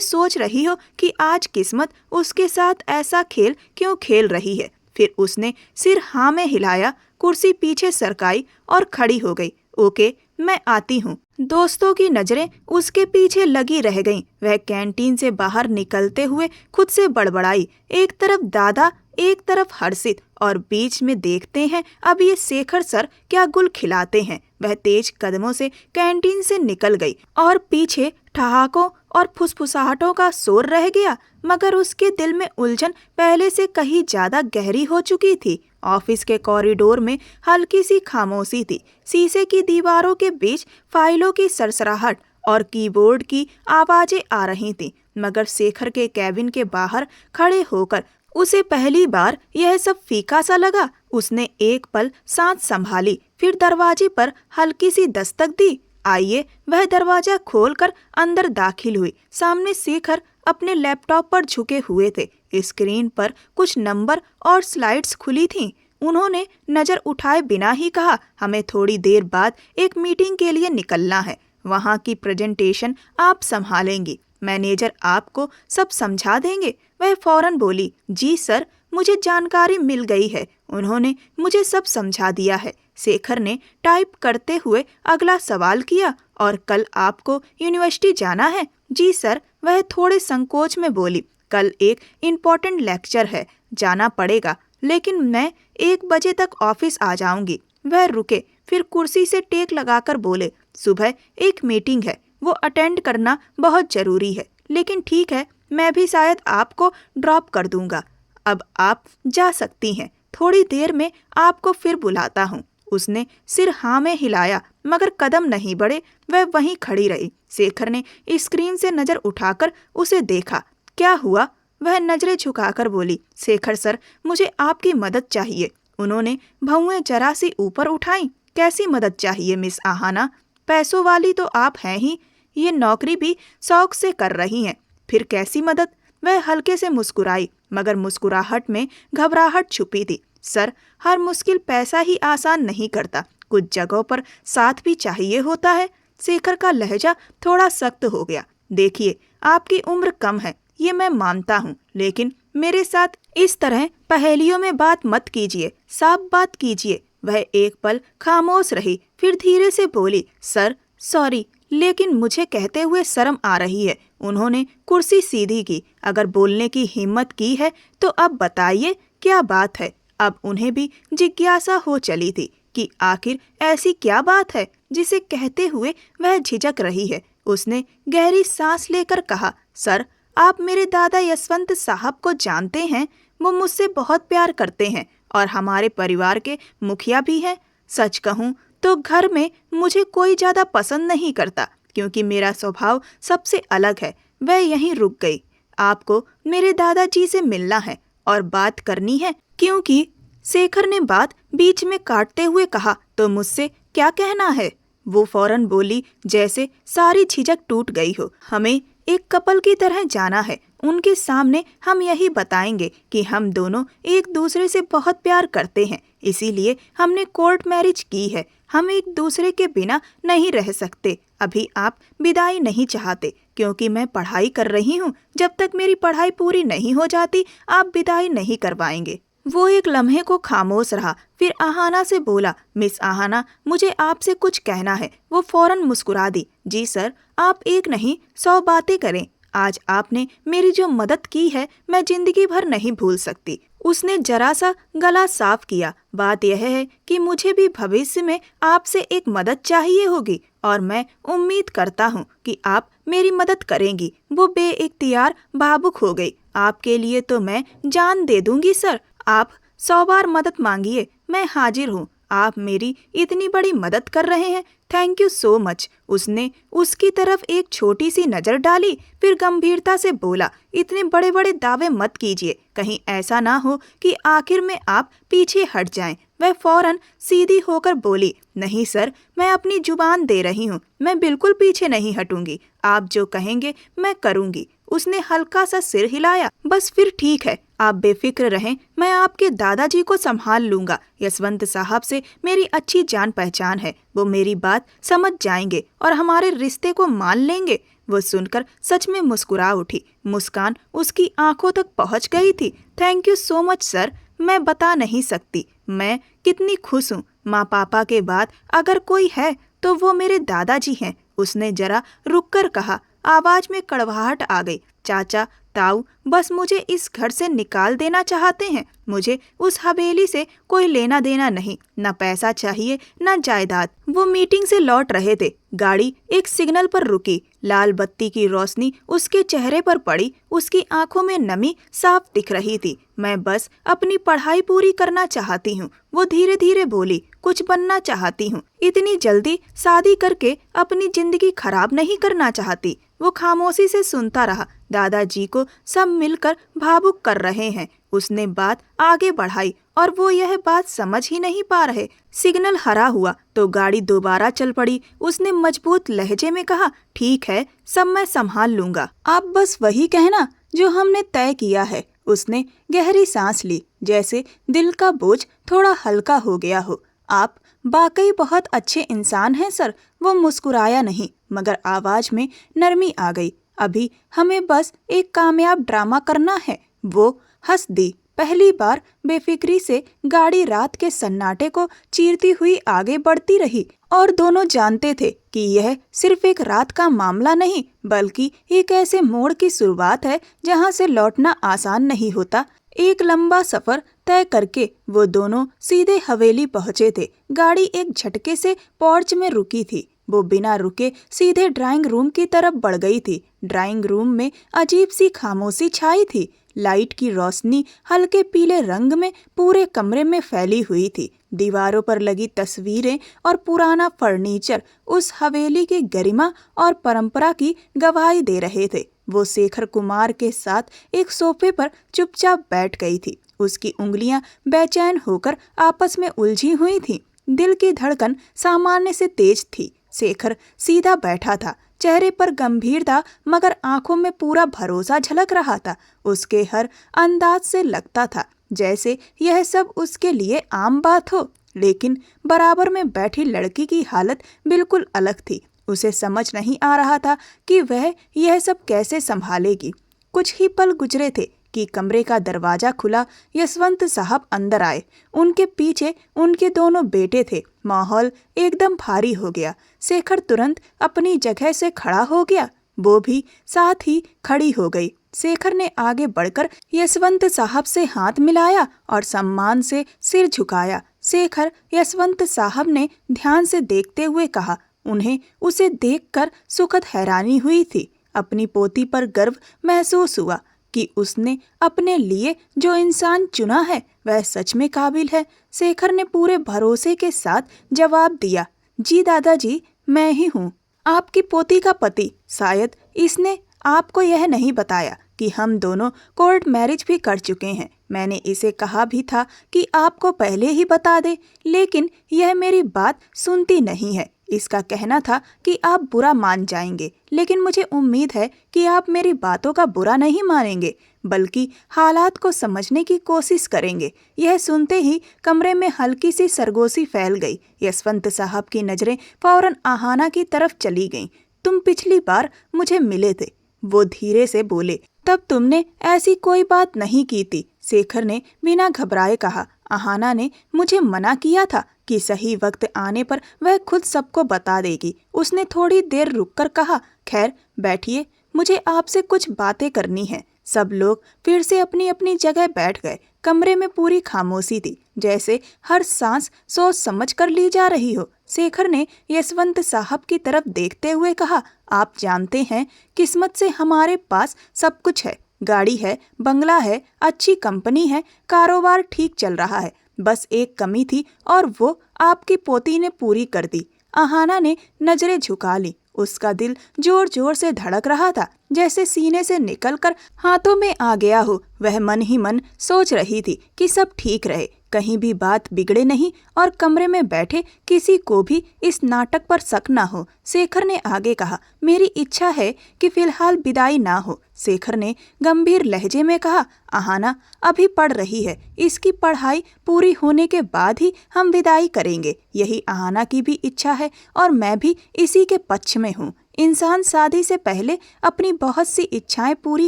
सोच रही हो कि आज किस्मत उसके साथ ऐसा खेल क्यों खेल रही है। फिर उसने सिर हाँ में हिलाया, कुर्सी पीछे सरकाई और खड़ी हो गई। ओके, मैं आती हूँ। दोस्तों की नजरें उसके पीछे लगी रह गईं। वह कैंटीन से बाहर निकलते हुए खुद से बड़बड़ाई, एक तरफ दादा, एक तरफ हर्षित, और बीच में देखते हैं अब ये शेखर सर क्या गुल खिलाते हैं। वह तेज कदमों से कैंटीन से निकल गई और पीछे ठहाकों और फुसफुसाहटों का शोर रह गया, मगर उसके दिल में उलझन पहले से कहीं ज्यादा गहरी हो चुकी थी। ऑफिस के कॉरिडोर में हल्की सी खामोशी थी। शीशे की दीवारों के बीच फाइलों की सरसराहट और कीबोर्ड की आवाजें आ रही थीं, मगर शेखर के कैबिन के बाहर खड़े होकर उसे पहली बार यह सब फीका सा लगा। उसने एक पल सांस संभाली, फिर दरवाजे पर हल्की सी दस्तक दी। आइए। वह दरवाजा खोलकर अंदर दाखिल हुई। सामने शेखर अपने लैपटॉप पर झुके हुए थे। स्क्रीन पर कुछ नंबर और स्लाइड्स खुली थीं। उन्होंने नजर उठाए बिना ही कहा, हमें थोड़ी देर बाद एक मीटिंग के लिए निकलना है। वहाँ की प्रेजेंटेशन आप संभालेंगी। मैनेजर आपको सब समझा देंगे। वह फौरन बोली, जी सर, मुझे जानकारी मिल गई है। उन्होंने मुझे सब समझा दिया है। शेखर ने टाइप करते हुए अगला सवाल किया, और कल आपको यूनिवर्सिटी जाना है? जी सर, वह थोड़े संकोच में बोली। कल एक इम्पोर्टेंट लेक्चर है, जाना पड़ेगा, लेकिन मैं 1 बजे तक ऑफिस आ जाऊंगी। वह रुके, फिर कुर्सी से टेक लगाकर बोले, सुबह एक मीटिंग है, वो अटेंड करना बहुत जरूरी है, लेकिन ठीक है, मैं भी शायद आपको ड्रॉप कर दूंगा। अब आप जा सकती हैं। थोड़ी देर में आपको फिर बुलाता हूँ। उसने सिर हाँ में हिलाया, मगर कदम नहीं बढ़े। वह वहीं खड़ी रही। शेखर ने स्क्रीन से नजर उठाकर उसे देखा। क्या हुआ? वह नजरें झुकाकर बोली, शेखर सर, मुझे आपकी मदद चाहिए। उन्होंने भौंहें जरा सी ऊपर उठाई। कैसी मदद चाहिए मिस आहाना? पैसों वाली तो आप हैं ही, ये नौकरी भी शौक से कर रही हैं, फिर कैसी मदद? वह हल्के से मुस्कुराई, मगर मुस्कुराहट में घबराहट छुपी थी। सर, हर मुश्किल पैसा ही आसान नहीं करता, कुछ जगहों पर साथ भी चाहिए होता है। शेखर का लहजा थोड़ा सख्त हो गया। देखिए, आपकी उम्र कम है, ये मैं मानता हूँ, लेकिन मेरे साथ इस तरह पहेलियों में बात मत कीजिए, साफ बात कीजिए। वह एक पल खामोश रही, फिर धीरे से बोली, सर सॉरी, लेकिन मुझे कहते हुए शर्म आ रही है। उन्होंने कुर्सी सीधी की। अगर बोलने की हिम्मत की है तो अब बताइए क्या बात है। अब उन्हें भी जिज्ञासा हो चली थी कि आखिर ऐसी क्या बात है जिसे कहते हुए वह झिझक रही है। उसने गहरी सांस लेकर कहा, सर, आप मेरे दादा यशवंत साहब को जानते हैं? वो मुझसे बहुत प्यार करते हैं और हमारे परिवार के मुखिया भी हैं। सच कहूँ तो घर में मुझे कोई ज़्यादा पसंद नहीं करता, क्योंकि मेरा स्वभाव सबसे अलग है। वह यहीं रुक गई। आपको मेरे दादाजी से मिलना है और बात करनी है, क्योंकि शेखर ने बात बीच में काटते हुए कहा, तो मुझसे क्या कहना है? वो फौरन बोली, जैसे सारी झिझक टूट गई हो। हमें एक कपल की तरह जाना है। उनके सामने हम यही बताएंगे कि हम दोनों एक दूसरे से बहुत प्यार करते हैं, इसीलिए हमने कोर्ट मैरिज की है। हम एक दूसरे के बिना नहीं रह सकते। अभी आप विदाई नहीं चाहते, क्योंकि मैं पढ़ाई कर रही हूँ। जब तक मेरी पढ़ाई पूरी नहीं हो जाती, आप विदाई नहीं करवाएंगे। वो एक लम्हे को खामोश रहा, फिर आहाना से बोला, मिस आहाना, मुझे आपसे कुछ कहना है। वो फौरन मुस्कुरा दी। जी सर, आप एक नहीं 100 बातें करें। आज आपने मेरी जो मदद की है, मैं जिंदगी भर नहीं भूल सकती। उसने जरा सा गला साफ किया। बात यह है कि मुझे भी भविष्य में आपसे एक मदद चाहिए होगी, और मैं उम्मीद करता हूँ कि आप मेरी मदद करेंगी। वो बेइख्तियार भावुक हो गई। आपके लिए तो मैं जान दे दूंगी सर। आप 100 बार मदद मांगिए, मैं हाजिर हूँ। आप मेरी इतनी बड़ी मदद कर रहे हैं, थैंक यू सो मच। उसने उसकी तरफ एक छोटी सी नज़र डाली, फिर गंभीरता से बोला, इतने बड़े बड़े दावे मत कीजिए, कहीं ऐसा ना हो कि आखिर में आप पीछे हट जाएं। वह फौरन सीधी होकर बोली, नहीं सर, मैं अपनी जुबान दे रही हूँ, मैं बिल्कुल पीछे नहीं हटूंगी। आप जो कहेंगे मैं करूँगी। उसने हल्का सा सिर हिलाया। बस फिर ठीक है, आप बेफिक्र रहें, मैं आपके दादाजी को संभाल लूंगा। यशवंत साहब से मेरी अच्छी जान पहचान है, वो मेरी बात समझ जाएंगे और हमारे रिश्ते को मान लेंगे। वो सुनकर सच में मुस्कुरा उठी। मुस्कान उसकी आंखों तक पहुंच गई थी। Thank you so much sir, मैं बता नहीं सकती मैं कितनी खुश हूँ। माँ पापा के बाद अगर कोई है तो वो मेरे दादाजी हैं। उसने जरा रुककर कहा। आवाज में कड़वाहट आ गई। चाचा ताऊ बस मुझे इस घर से निकाल देना चाहते हैं। मुझे उस हवेली से कोई लेना देना नहीं, न पैसा चाहिए न जायदाद। वो मीटिंग से लौट रहे थे। गाड़ी एक सिग्नल पर रुकी। लाल बत्ती की रोशनी उसके चेहरे पर पड़ी। उसकी आंखों में नमी साफ दिख रही थी। मैं बस अपनी पढ़ाई पूरी करना चाहती हूँ, वो धीरे धीरे बोली। कुछ बनना चाहती हूँ, इतनी जल्दी शादी करके अपनी जिंदगी खराब नहीं करना चाहती। वो खामोशी से सुनता रहा। दादाजी को सब मिलकर भावुक कर रहे हैं। उसने बात आगे बढ़ाई और वो यह बात समझ ही नहीं पा रहे। सिग्नल हरा हुआ तो गाड़ी दोबारा चल पड़ी। उसने मजबूत लहजे में कहा, ठीक है, सब मैं संभाल लूंगा, आप बस वही कहना जो हमने तय किया है। उसने गहरी सांस ली, जैसे दिल का बोझ थोड़ा हल्का हो गया हो। आप वाकई बहुत अच्छे इंसान हैं सर। वो मुस्कुराया नहीं, मगर आवाज में नरमी आ गई। अभी हमें बस एक कामयाब ड्रामा करना है। वो हंस दी। पहली बार बेफिक्री से गाड़ी रात के सन्नाटे को चीरती हुई आगे बढ़ती रही और दोनों जानते थे कि यह सिर्फ एक रात का मामला नहीं, बल्कि एक ऐसे मोड़ की शुरुआत है जहां से लौटना आसान नहीं होता। एक लंबा सफर तय करके वो दोनों सीधे हवेली पहुंचे थे। गाड़ी एक झटके से पोर्च में रुकी थी। वो बिना रुके सीधे ड्राइंग रूम की तरफ बढ़ गई थी। ड्राइंग रूम में अजीब सी खामोशी छाई थी। लाइट की रोशनी हल्के पीले रंग में पूरे कमरे में फैली हुई थी। दीवारों पर लगी तस्वीरें और पुराना फर्नीचर उस हवेली की गरिमा और परंपरा की गवाही दे रहे थे। वो शेखर कुमार के साथ एक सोफे पर चुपचाप बैठ गई थी। उसकी उंगलियां बेचैन होकर आपस में उलझी हुई थीं। दिल की धड़कन सामान्य से तेज थी। शेखर सीधा बैठा था, चेहरे पर गंभीरता मगर आंखों में पूरा भरोसा झलक रहा था। उसके हर अंदाज से लगता था जैसे यह सब उसके लिए आम बात हो, लेकिन बराबर में बैठी लड़की की हालत बिल्कुल अलग थी। उसे समझ नहीं आ रहा था कि वह यह सब कैसे संभालेगी। कुछ ही पल गुजरे थे कि कमरे का दरवाजा खुला। यशवंत साहब अंदर आए। उनके पीछे उनके दोनों बेटे थे। माहौल एकदम भारी हो गया। शेखर तुरंत अपनी जगह से खड़ा हो गया। वो भी साथ ही खड़ी हो गई। शेखर ने आगे बढ़कर यशवंत साहब से हाथ मिलाया और सम्मान से सिर झुकाया। शेखर यशवंत साहब ने ध्यान से देखते हुए कहा। उन्हें उसे देखकर सुखद हैरानी हुई थी। अपनी पोती पर गर्व महसूस हुआ कि उसने अपने लिए जो इंसान चुना है वह सच में काबिल है। शेखर ने पूरे भरोसे के साथ जवाब दिया, जी दादाजी, मैं ही हूँ, आपकी पोती का पति। शायद इसने आपको यह नहीं बताया कि हम दोनों कोर्ट मैरिज भी कर चुके हैं। मैंने इसे कहा भी था कि आपको पहले ही बता दे, लेकिन यह मेरी बात सुनती नहीं है। इसका कहना था कि आप बुरा मान जाएंगे, लेकिन मुझे उम्मीद है कि आप मेरी बातों का बुरा नहीं मानेंगे, बल्कि हालात को समझने की कोशिश करेंगे। यह सुनते ही कमरे में हल्की सी सरगोशी फैल गई। यशवंत साहब की नजरें फौरन आहाना की तरफ चली गईं। तुम पिछली बार मुझे मिले थे, वो धीरे से बोले, तब तुमने ऐसी कोई बात नहीं की थी। शेखर ने बिना घबराए कहा, आहाना ने मुझे मना किया था कि सही वक्त आने पर वह खुद सबको बता देगी। उसने थोड़ी देर रुककर कहा, खैर बैठिए, मुझे आपसे कुछ बातें करनी है। सब लोग फिर से अपनी अपनी जगह बैठ गए। कमरे में पूरी खामोशी थी, जैसे हर सांस सोच समझ कर ली जा रही हो। शेखर ने यशवंत साहब की तरफ देखते हुए कहा, आप जानते हैं, किस्मत से हमारे पास सब कुछ है। गाड़ी है, बंगला है, अच्छी कंपनी है, कारोबार ठीक चल रहा है। बस एक कमी थी और वो आपकी पोती ने पूरी कर दी। आहाना ने नजरें झुका ली। उसका दिल जोर जोर से धड़क रहा था, जैसे सीने से निकलकर हाथों में आ गया हो। वह मन ही मन सोच रही थी कि सब ठीक रहे, कहीं भी बात बिगड़े नहीं और कमरे में बैठे किसी को भी इस नाटक पर शक न हो। शेखर ने आगे कहा, मेरी इच्छा है कि फिलहाल विदाई ना हो। शेखर ने गंभीर लहजे में कहा। अहाना अभी पढ़ रही है, इसकी पढ़ाई पूरी होने के बाद ही हम विदाई करेंगे। यही अहाना की भी इच्छा है और मैं भी इसी के पक्ष में हूँ। इंसान शादी से पहले अपनी बहुत सी इच्छाएं पूरी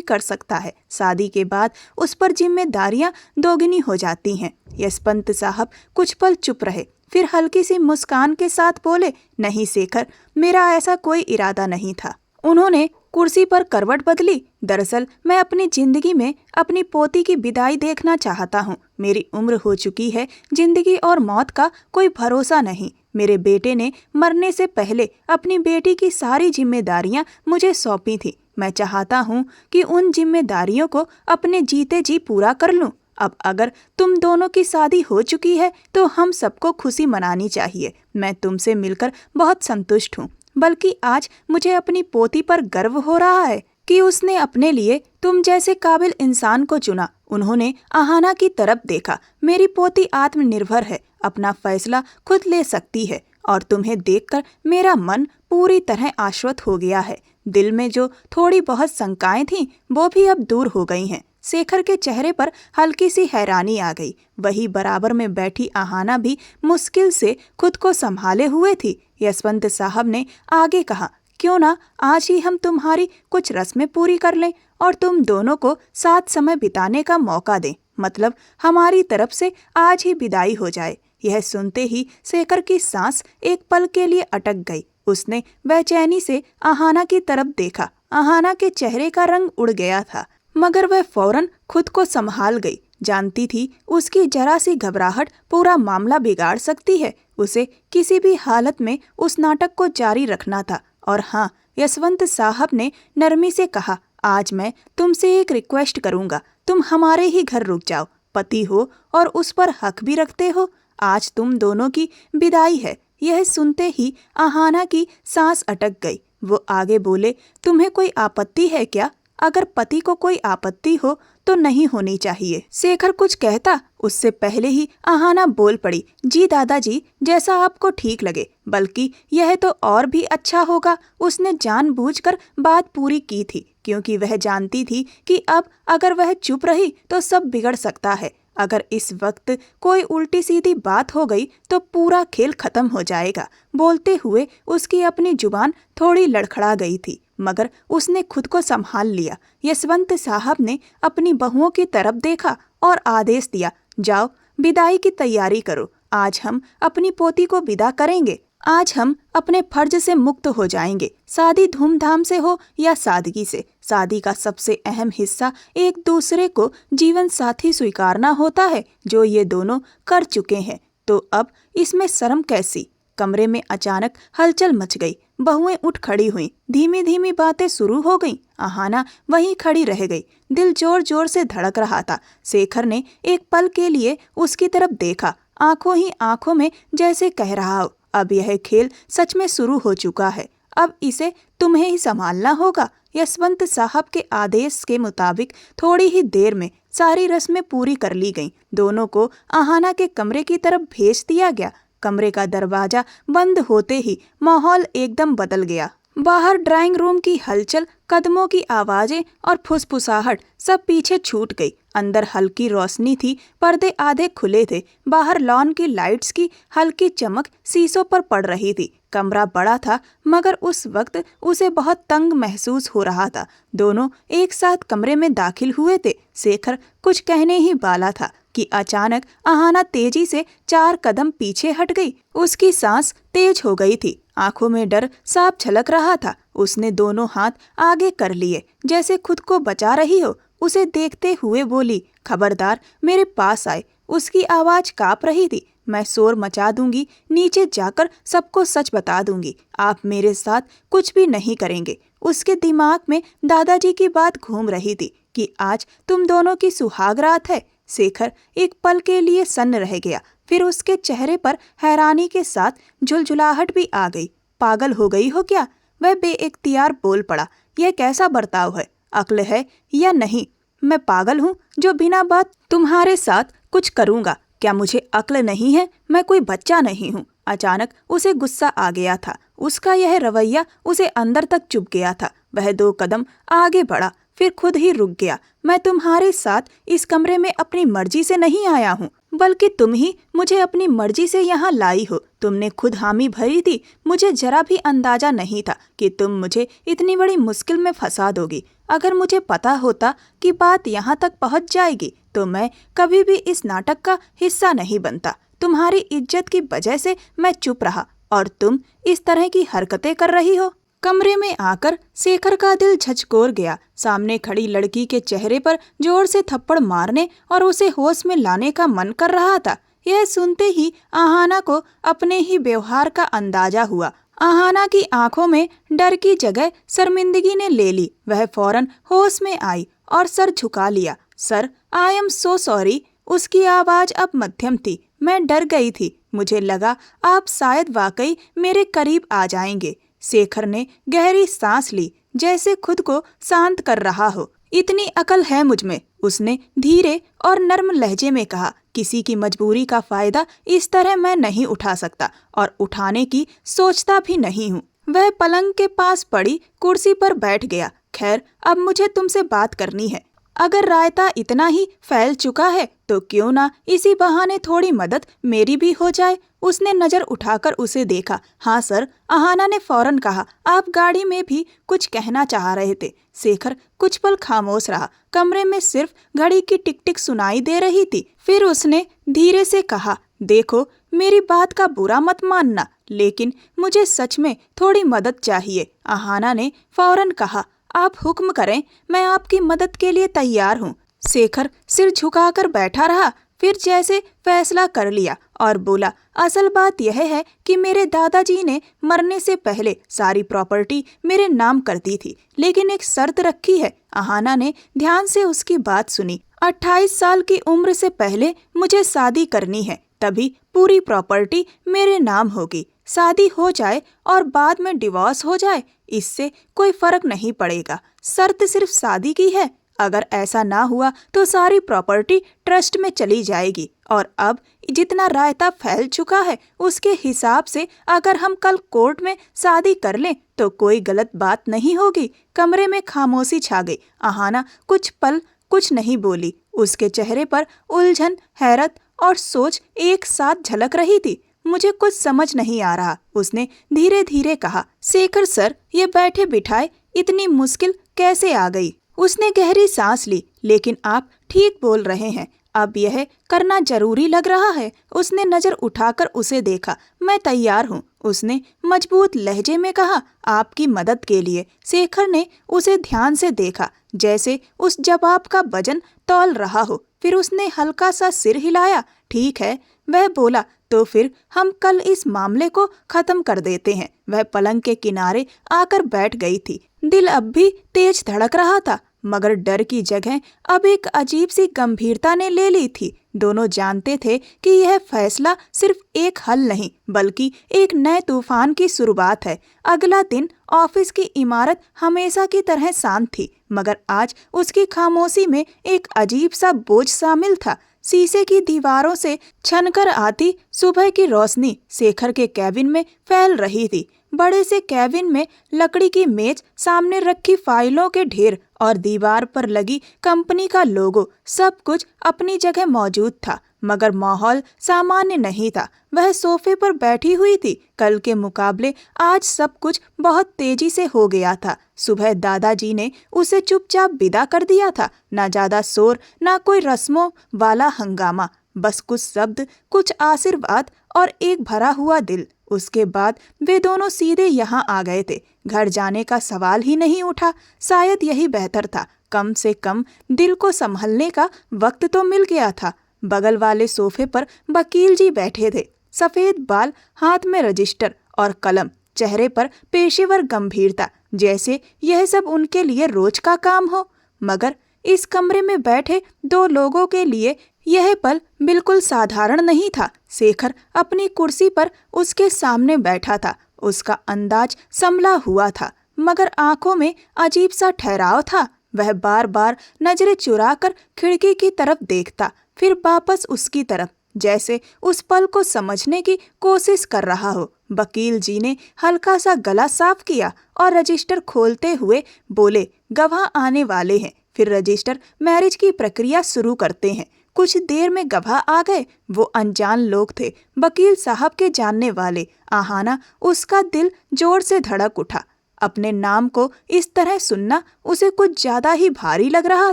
कर सकता है, शादी के बाद उस पर जिम्मेदारियां दोगुनी हो जाती हैं। यशवंत साहब कुछ पल चुप रहे, फिर हल्की सी मुस्कान के साथ बोले, नहीं शेखर, मेरा ऐसा कोई इरादा नहीं था। उन्होंने कुर्सी पर करवट बदली। दरअसल मैं अपनी जिंदगी में अपनी पोती की विदाई देखना चाहता हूँ। मेरी उम्र हो चुकी है, जिंदगी और मौत का कोई भरोसा नहीं। मेरे बेटे ने मरने से पहले अपनी बेटी की सारी जिम्मेदारियां मुझे सौंपी थी। मैं चाहता हूँ कि उन जिम्मेदारियों को अपने जीते जी पूरा कर लूँ। अब अगर तुम दोनों की शादी हो चुकी है तो हम सबको खुशी मनानी चाहिए। मैं तुमसे मिलकर बहुत संतुष्ट हूँ, बल्कि आज मुझे अपनी पोती पर गर्व हो रहा है कि उसने अपने लिए तुम जैसे काबिल इंसान को चुना। उन्होंने अहाना की तरफ देखा। मेरी पोती आत्मनिर्भर है, अपना फैसला खुद ले सकती है और तुम्हें देखकर मेरा मन पूरी तरह आश्वस्त हो गया है। दिल में जो थोड़ी बहुत शंकाएं थीं वो भी अब दूर हो गई हैं। शेखर के चेहरे पर हल्की सी हैरानी आ गई। वही बराबर में बैठी अहाना भी मुश्किल से खुद को संभाले हुए थी। यशवंत साहब ने आगे कहा, क्यों ना आज ही हम तुम्हारी कुछ रस्में पूरी कर लें और तुम दोनों को साथ समय बिताने का मौका दें। मतलब हमारी तरफ से आज ही विदाई हो जाए। यह सुनते ही शेखर की सांस एक पल के लिए अटक गई। उसने बेचैनी से अहाना की तरफ देखा। अहाना के चेहरे का रंग उड़ गया था, मगर वह फौरन खुद को संभाल गई। जानती थी उसकी जरा सी घबराहट पूरा मामला बिगाड़ सकती है। उसे किसी भी हालत में उस नाटक को जारी रखना था। और हाँ, यशवंत साहब ने नरमी से कहा, आज मैं तुमसे एक रिक्वेस्ट करूंगा, तुम हमारे ही घर रुक जाओ। पति हो और उस पर हक भी रखते हो। आज तुम दोनों की विदाई है। यह सुनते ही अहाना की सांस अटक गई। वो आगे बोले, तुम्हें कोई आपत्ति है क्या? अगर पति को कोई आपत्ति हो तो नहीं होनी चाहिए। शेखर कुछ कहता उससे पहले ही अहाना बोल पड़ी, जी दादाजी, जैसा आपको ठीक लगे, बल्कि यह तो और भी अच्छा होगा। उसने जानबूझकर बात पूरी की थी, क्योंकि वह जानती थी कि अब अगर वह चुप रही तो सब बिगड़ सकता है। अगर इस वक्त कोई उल्टी सीधी बात हो गई तो पूरा खेल खत्म हो जाएगा। बोलते हुए उसकी अपनी जुबान थोड़ी लड़खड़ा गई थी, मगर उसने खुद को संभाल लिया। यशवंत साहब ने अपनी बहुओं की तरफ देखा और आदेश दिया, जाओ विदाई की तैयारी करो। आज हम अपनी पोती को विदा करेंगे। आज हम अपने फर्ज से मुक्त हो जाएंगे। शादी धूमधाम से हो या सादगी से, शादी का सबसे अहम हिस्सा एक दूसरे को जीवन साथी स्वीकारना होता है, जो ये दोनों कर चुके हैं। तो अब इसमें शर्म कैसी? कमरे में अचानक हलचल मच गई। बहुएं उठ खड़ी हुईं। धीमी धीमी बातें शुरू हो गईं। अहाना वहीं खड़ी रह गई। दिल जोर जोर से धड़क रहा था। शेखर ने एक पल के लिए उसकी तरफ देखा, आंखों ही आंखों में जैसे कह रहा हो, अब यह खेल सच में शुरू हो चुका है। अब इसे तुम्हें ही संभालना होगा। यशवंत साहब के आदेश के मुताबिक थोड़ी ही देर में सारी रस्में पूरी कर ली गईं। दोनों को अहाना के कमरे की तरफ भेज दिया गया। कमरे का दरवाजा बंद होते ही माहौल एकदम बदल गया। बाहर ड्राइंग रूम की हलचल, कदमों की आवाजें और फुसफुसाहट सब पीछे छूट गई। अंदर हल्की रोशनी थी, पर्दे आधे खुले थे। बाहर लॉन की लाइट्स की हल्की चमक शीशों पर पड़ रही थी। कमरा बड़ा था, मगर उस वक्त उसे बहुत तंग महसूस हो रहा था। दोनों एक साथ कमरे में दाखिल हुए थे। शेखर कुछ कहने ही वाला था कि अचानक अहाना तेजी से 4 कदम पीछे हट गई। उसकी सांस तेज हो गई थी, आंखों में डर साफ झलक रहा था। उसने दोनों हाथ आगे कर लिए, जैसे खुद को बचा रही हो। उसे देखते हुए बोली, खबरदार मेरे पास आए। उसकी आवाज कांप रही थी। मैं शोर मचा दूंगी, नीचे जाकर सबको सच बता दूंगी। आप मेरे साथ कुछ भी नहीं करेंगे। उसके दिमाग में दादाजी की बात घूम रही थी कि आज तुम दोनों की सुहाग रात है। शेखर एक पल के लिए सन्न रह गया, फिर उसके चेहरे पर हैरानी के साथ झुलझुलाहट भी आ गई। पागल हो गई हो क्या? वह बेइख्तियार बोल पड़ा। यह कैसा बर्ताव है? अक्ल है या नहीं? मैं पागल हूँ जो बिना बात तुम्हारे साथ कुछ करूँगा? क्या मुझे अक्ल नहीं है? मैं कोई बच्चा नहीं हूँ। अचानक उसे गुस्सा आ गया था। उसका यह रवैया उसे अंदर तक चुभ गया था। वह 2 कदम आगे बढ़ा, फिर खुद ही रुक गया। मैं तुम्हारे साथ इस कमरे में अपनी मर्जी से नहीं आया हूँ, बल्कि तुम ही मुझे अपनी मर्जी से यहाँ लाई हो। तुमने खुद हामी भरी थी। मुझे जरा भी अंदाजा नहीं था कि तुम मुझे इतनी बड़ी मुश्किल में फंसा दोगी। अगर मुझे पता होता कि बात यहाँ तक पहुँच जाएगी तो मैं कभी भी इस नाटक का हिस्सा नहीं बनता। तुम्हारी इज्जत की वजह से मैं चुप रहा और तुम इस तरह की हरकतें कर रही हो। कमरे में आकर शेखर का दिल झकझोर गया। सामने खड़ी लड़की के चेहरे पर जोर से थप्पड़ मारने और उसे होश में लाने का मन कर रहा था। यह सुनते ही आहाना को अपने ही व्यवहार का अंदाजा हुआ। आहाना की आंखों में डर की जगह शर्मिंदगी ने ले ली। वह फौरन होश में आई और सर झुका लिया। Sir, I am so sorry. उसकी आवाज अब मध्यम थी। मैं डर गई थी। मुझे लगा आप शायद वाकई मेरे करीब आ जाएंगे। शेखर ने गहरी सांस ली, जैसे खुद को शांत कर रहा हो। इतनी अकल है मुझ में, उसने धीरे और नर्म लहजे में कहा। किसी की मजबूरी का फायदा इस तरह मैं नहीं उठा सकता और उठाने की सोचता भी नहीं हूँ। वह पलंग के पास पड़ी कुर्सी पर बैठ गया। खैर, अब मुझे तुमसे बात करनी है। अगर रायता इतना ही फैल चुका है तो क्यों ना इसी बहाने थोड़ी मदद मेरी भी हो जाए। उसने नजर उठाकर उसे देखा। हाँ सर, आहाना ने फौरन कहा। आप गाड़ी में भी कुछ कहना चाह रहे थे। शेखर कुछ पल खामोश रहा। कमरे में सिर्फ घड़ी की टिक टिक सुनाई दे रही थी। फिर उसने धीरे से कहा, देखो, मेरी बात का बुरा मत मानना, लेकिन मुझे सच में थोड़ी मदद चाहिए। आहाना ने फौरन कहा, आप हुक्म करें, मैं आपकी मदद के लिए तैयार हूँ। शेखर सिर झुकाकर बैठा रहा, फिर जैसे फैसला कर लिया और बोला, असल बात यह है कि मेरे दादाजी ने मरने से पहले सारी प्रॉपर्टी मेरे नाम कर दी थी, लेकिन एक शर्त रखी है। आहाना ने ध्यान से उसकी बात सुनी। 28 साल की उम्र से पहले मुझे शादी करनी है, तभी पूरी प्रॉपर्टी मेरे नाम होगी। शादी हो जाए और बाद में डिवोर्स हो जाए, इससे कोई फर्क नहीं पड़ेगा। शर्त सिर्फ शादी की है। अगर ऐसा ना हुआ तो सारी प्रॉपर्टी ट्रस्ट में चली जाएगी। और अब जितना रायता फैल चुका है उसके हिसाब से अगर हम कल कोर्ट में शादी कर लें तो कोई गलत बात नहीं होगी। कमरे में खामोशी छा गई। आहाना कुछ पल कुछ नहीं बोली। उसके चेहरे पर उलझन, हैरत और सोच एक साथ झलक रही थी। मुझे कुछ समझ नहीं आ रहा, उसने धीरे धीरे कहा। शेखर सर, ये बैठे बिठाए इतनी मुश्किल कैसे आ गई? उसने गहरी सांस ली। लेकिन आप ठीक बोल रहे हैं, अब यह करना जरूरी लग रहा है। उसने नजर उठाकर उसे देखा। मैं तैयार हूँ, उसने मजबूत लहजे में कहा, आपकी मदद के लिए। शेखर ने उसे ध्यान से देखा, जैसे उस जवाब का वजन तौल रहा हो। फिर उसने हल्का सा सिर हिलाया। ठीक है, वह बोला, तो फिर हम कल इस मामले को खत्म कर देते हैं। वह पलंग के किनारे आकर बैठ गई थी। दिल अब भी तेज धड़क रहा था, मगर डर की जगह अब एक अजीब सी गंभीरता ने ले ली थी। दोनों जानते थे कि यह फैसला सिर्फ एक हल नहीं, बल्कि एक नए तूफान की शुरुआत है। अगला दिन ऑफिस की इमारत हमेशा की तरह शांत थी, मगर आज उसकी खामोशी में एक अजीब सा बोझ शामिल था। शीशे की दीवारों से छनकर आती सुबह की रोशनी शेखर के कैबिन में फैल रही थी। बड़े से कैबिन में लकड़ी की मेज, सामने रखी फाइलों के ढेर और दीवार पर लगी कंपनी का लोगो, सब कुछ अपनी जगह मौजूद था, मगर माहौल सामान्य नहीं था। वह सोफे पर बैठी हुई थी। कल के मुकाबले आज सब कुछ बहुत तेजी से हो गया था। सुबह दादाजी ने उसे चुपचाप विदा कर दिया था। ना ज्यादा शोर, ना कोई रस्मों वाला हंगामा, बस कुछ शब्द, कुछ आशीर्वाद और एक भरा हुआ दिल। उसके बाद वे दोनों सीधे यहाँ आ गए थे। घर जाने का सवाल ही नहीं उठा। शायद यही बेहतर था। कम से कम दिल को संभलने का वक्त तो मिल गया था। बगल वाले सोफे पर वकील जी बैठे थे। सफेद बाल, हाथ में रजिस्टर और कलम, चेहरे पर पेशेवर गंभीरता, जैसे यह सब उनके लिए रोज का काम हो। मगर इस कमरे में बैठे दो लोगों के लिए यह पल बिल्कुल साधारण नहीं था। शेखर अपनी कुर्सी पर उसके सामने बैठा था। उसका अंदाज संभला हुआ था, मगर आंखों में अजीब सा ठहराव था। वह बार बार नजरें चुराकर खिड़की की तरफ देखता, फिर वापस उसकी तरफ, जैसे उस पल को समझने की कोशिश कर रहा हो। वकील जी ने हल्का सा गला साफ किया और रजिस्टर खोलते हुए बोले, गवाह आने वाले हैं। फिर रजिस्टर मैरिज की प्रक्रिया शुरू करते हैं। कुछ देर में गवाह आ गए। वो अनजान लोग थे, वकील साहब के जानने वाले। आहाना उसका दिल जोर से धड़क उठा। अपने नाम को इस तरह सुनना उसे कुछ ज्यादा ही भारी लग रहा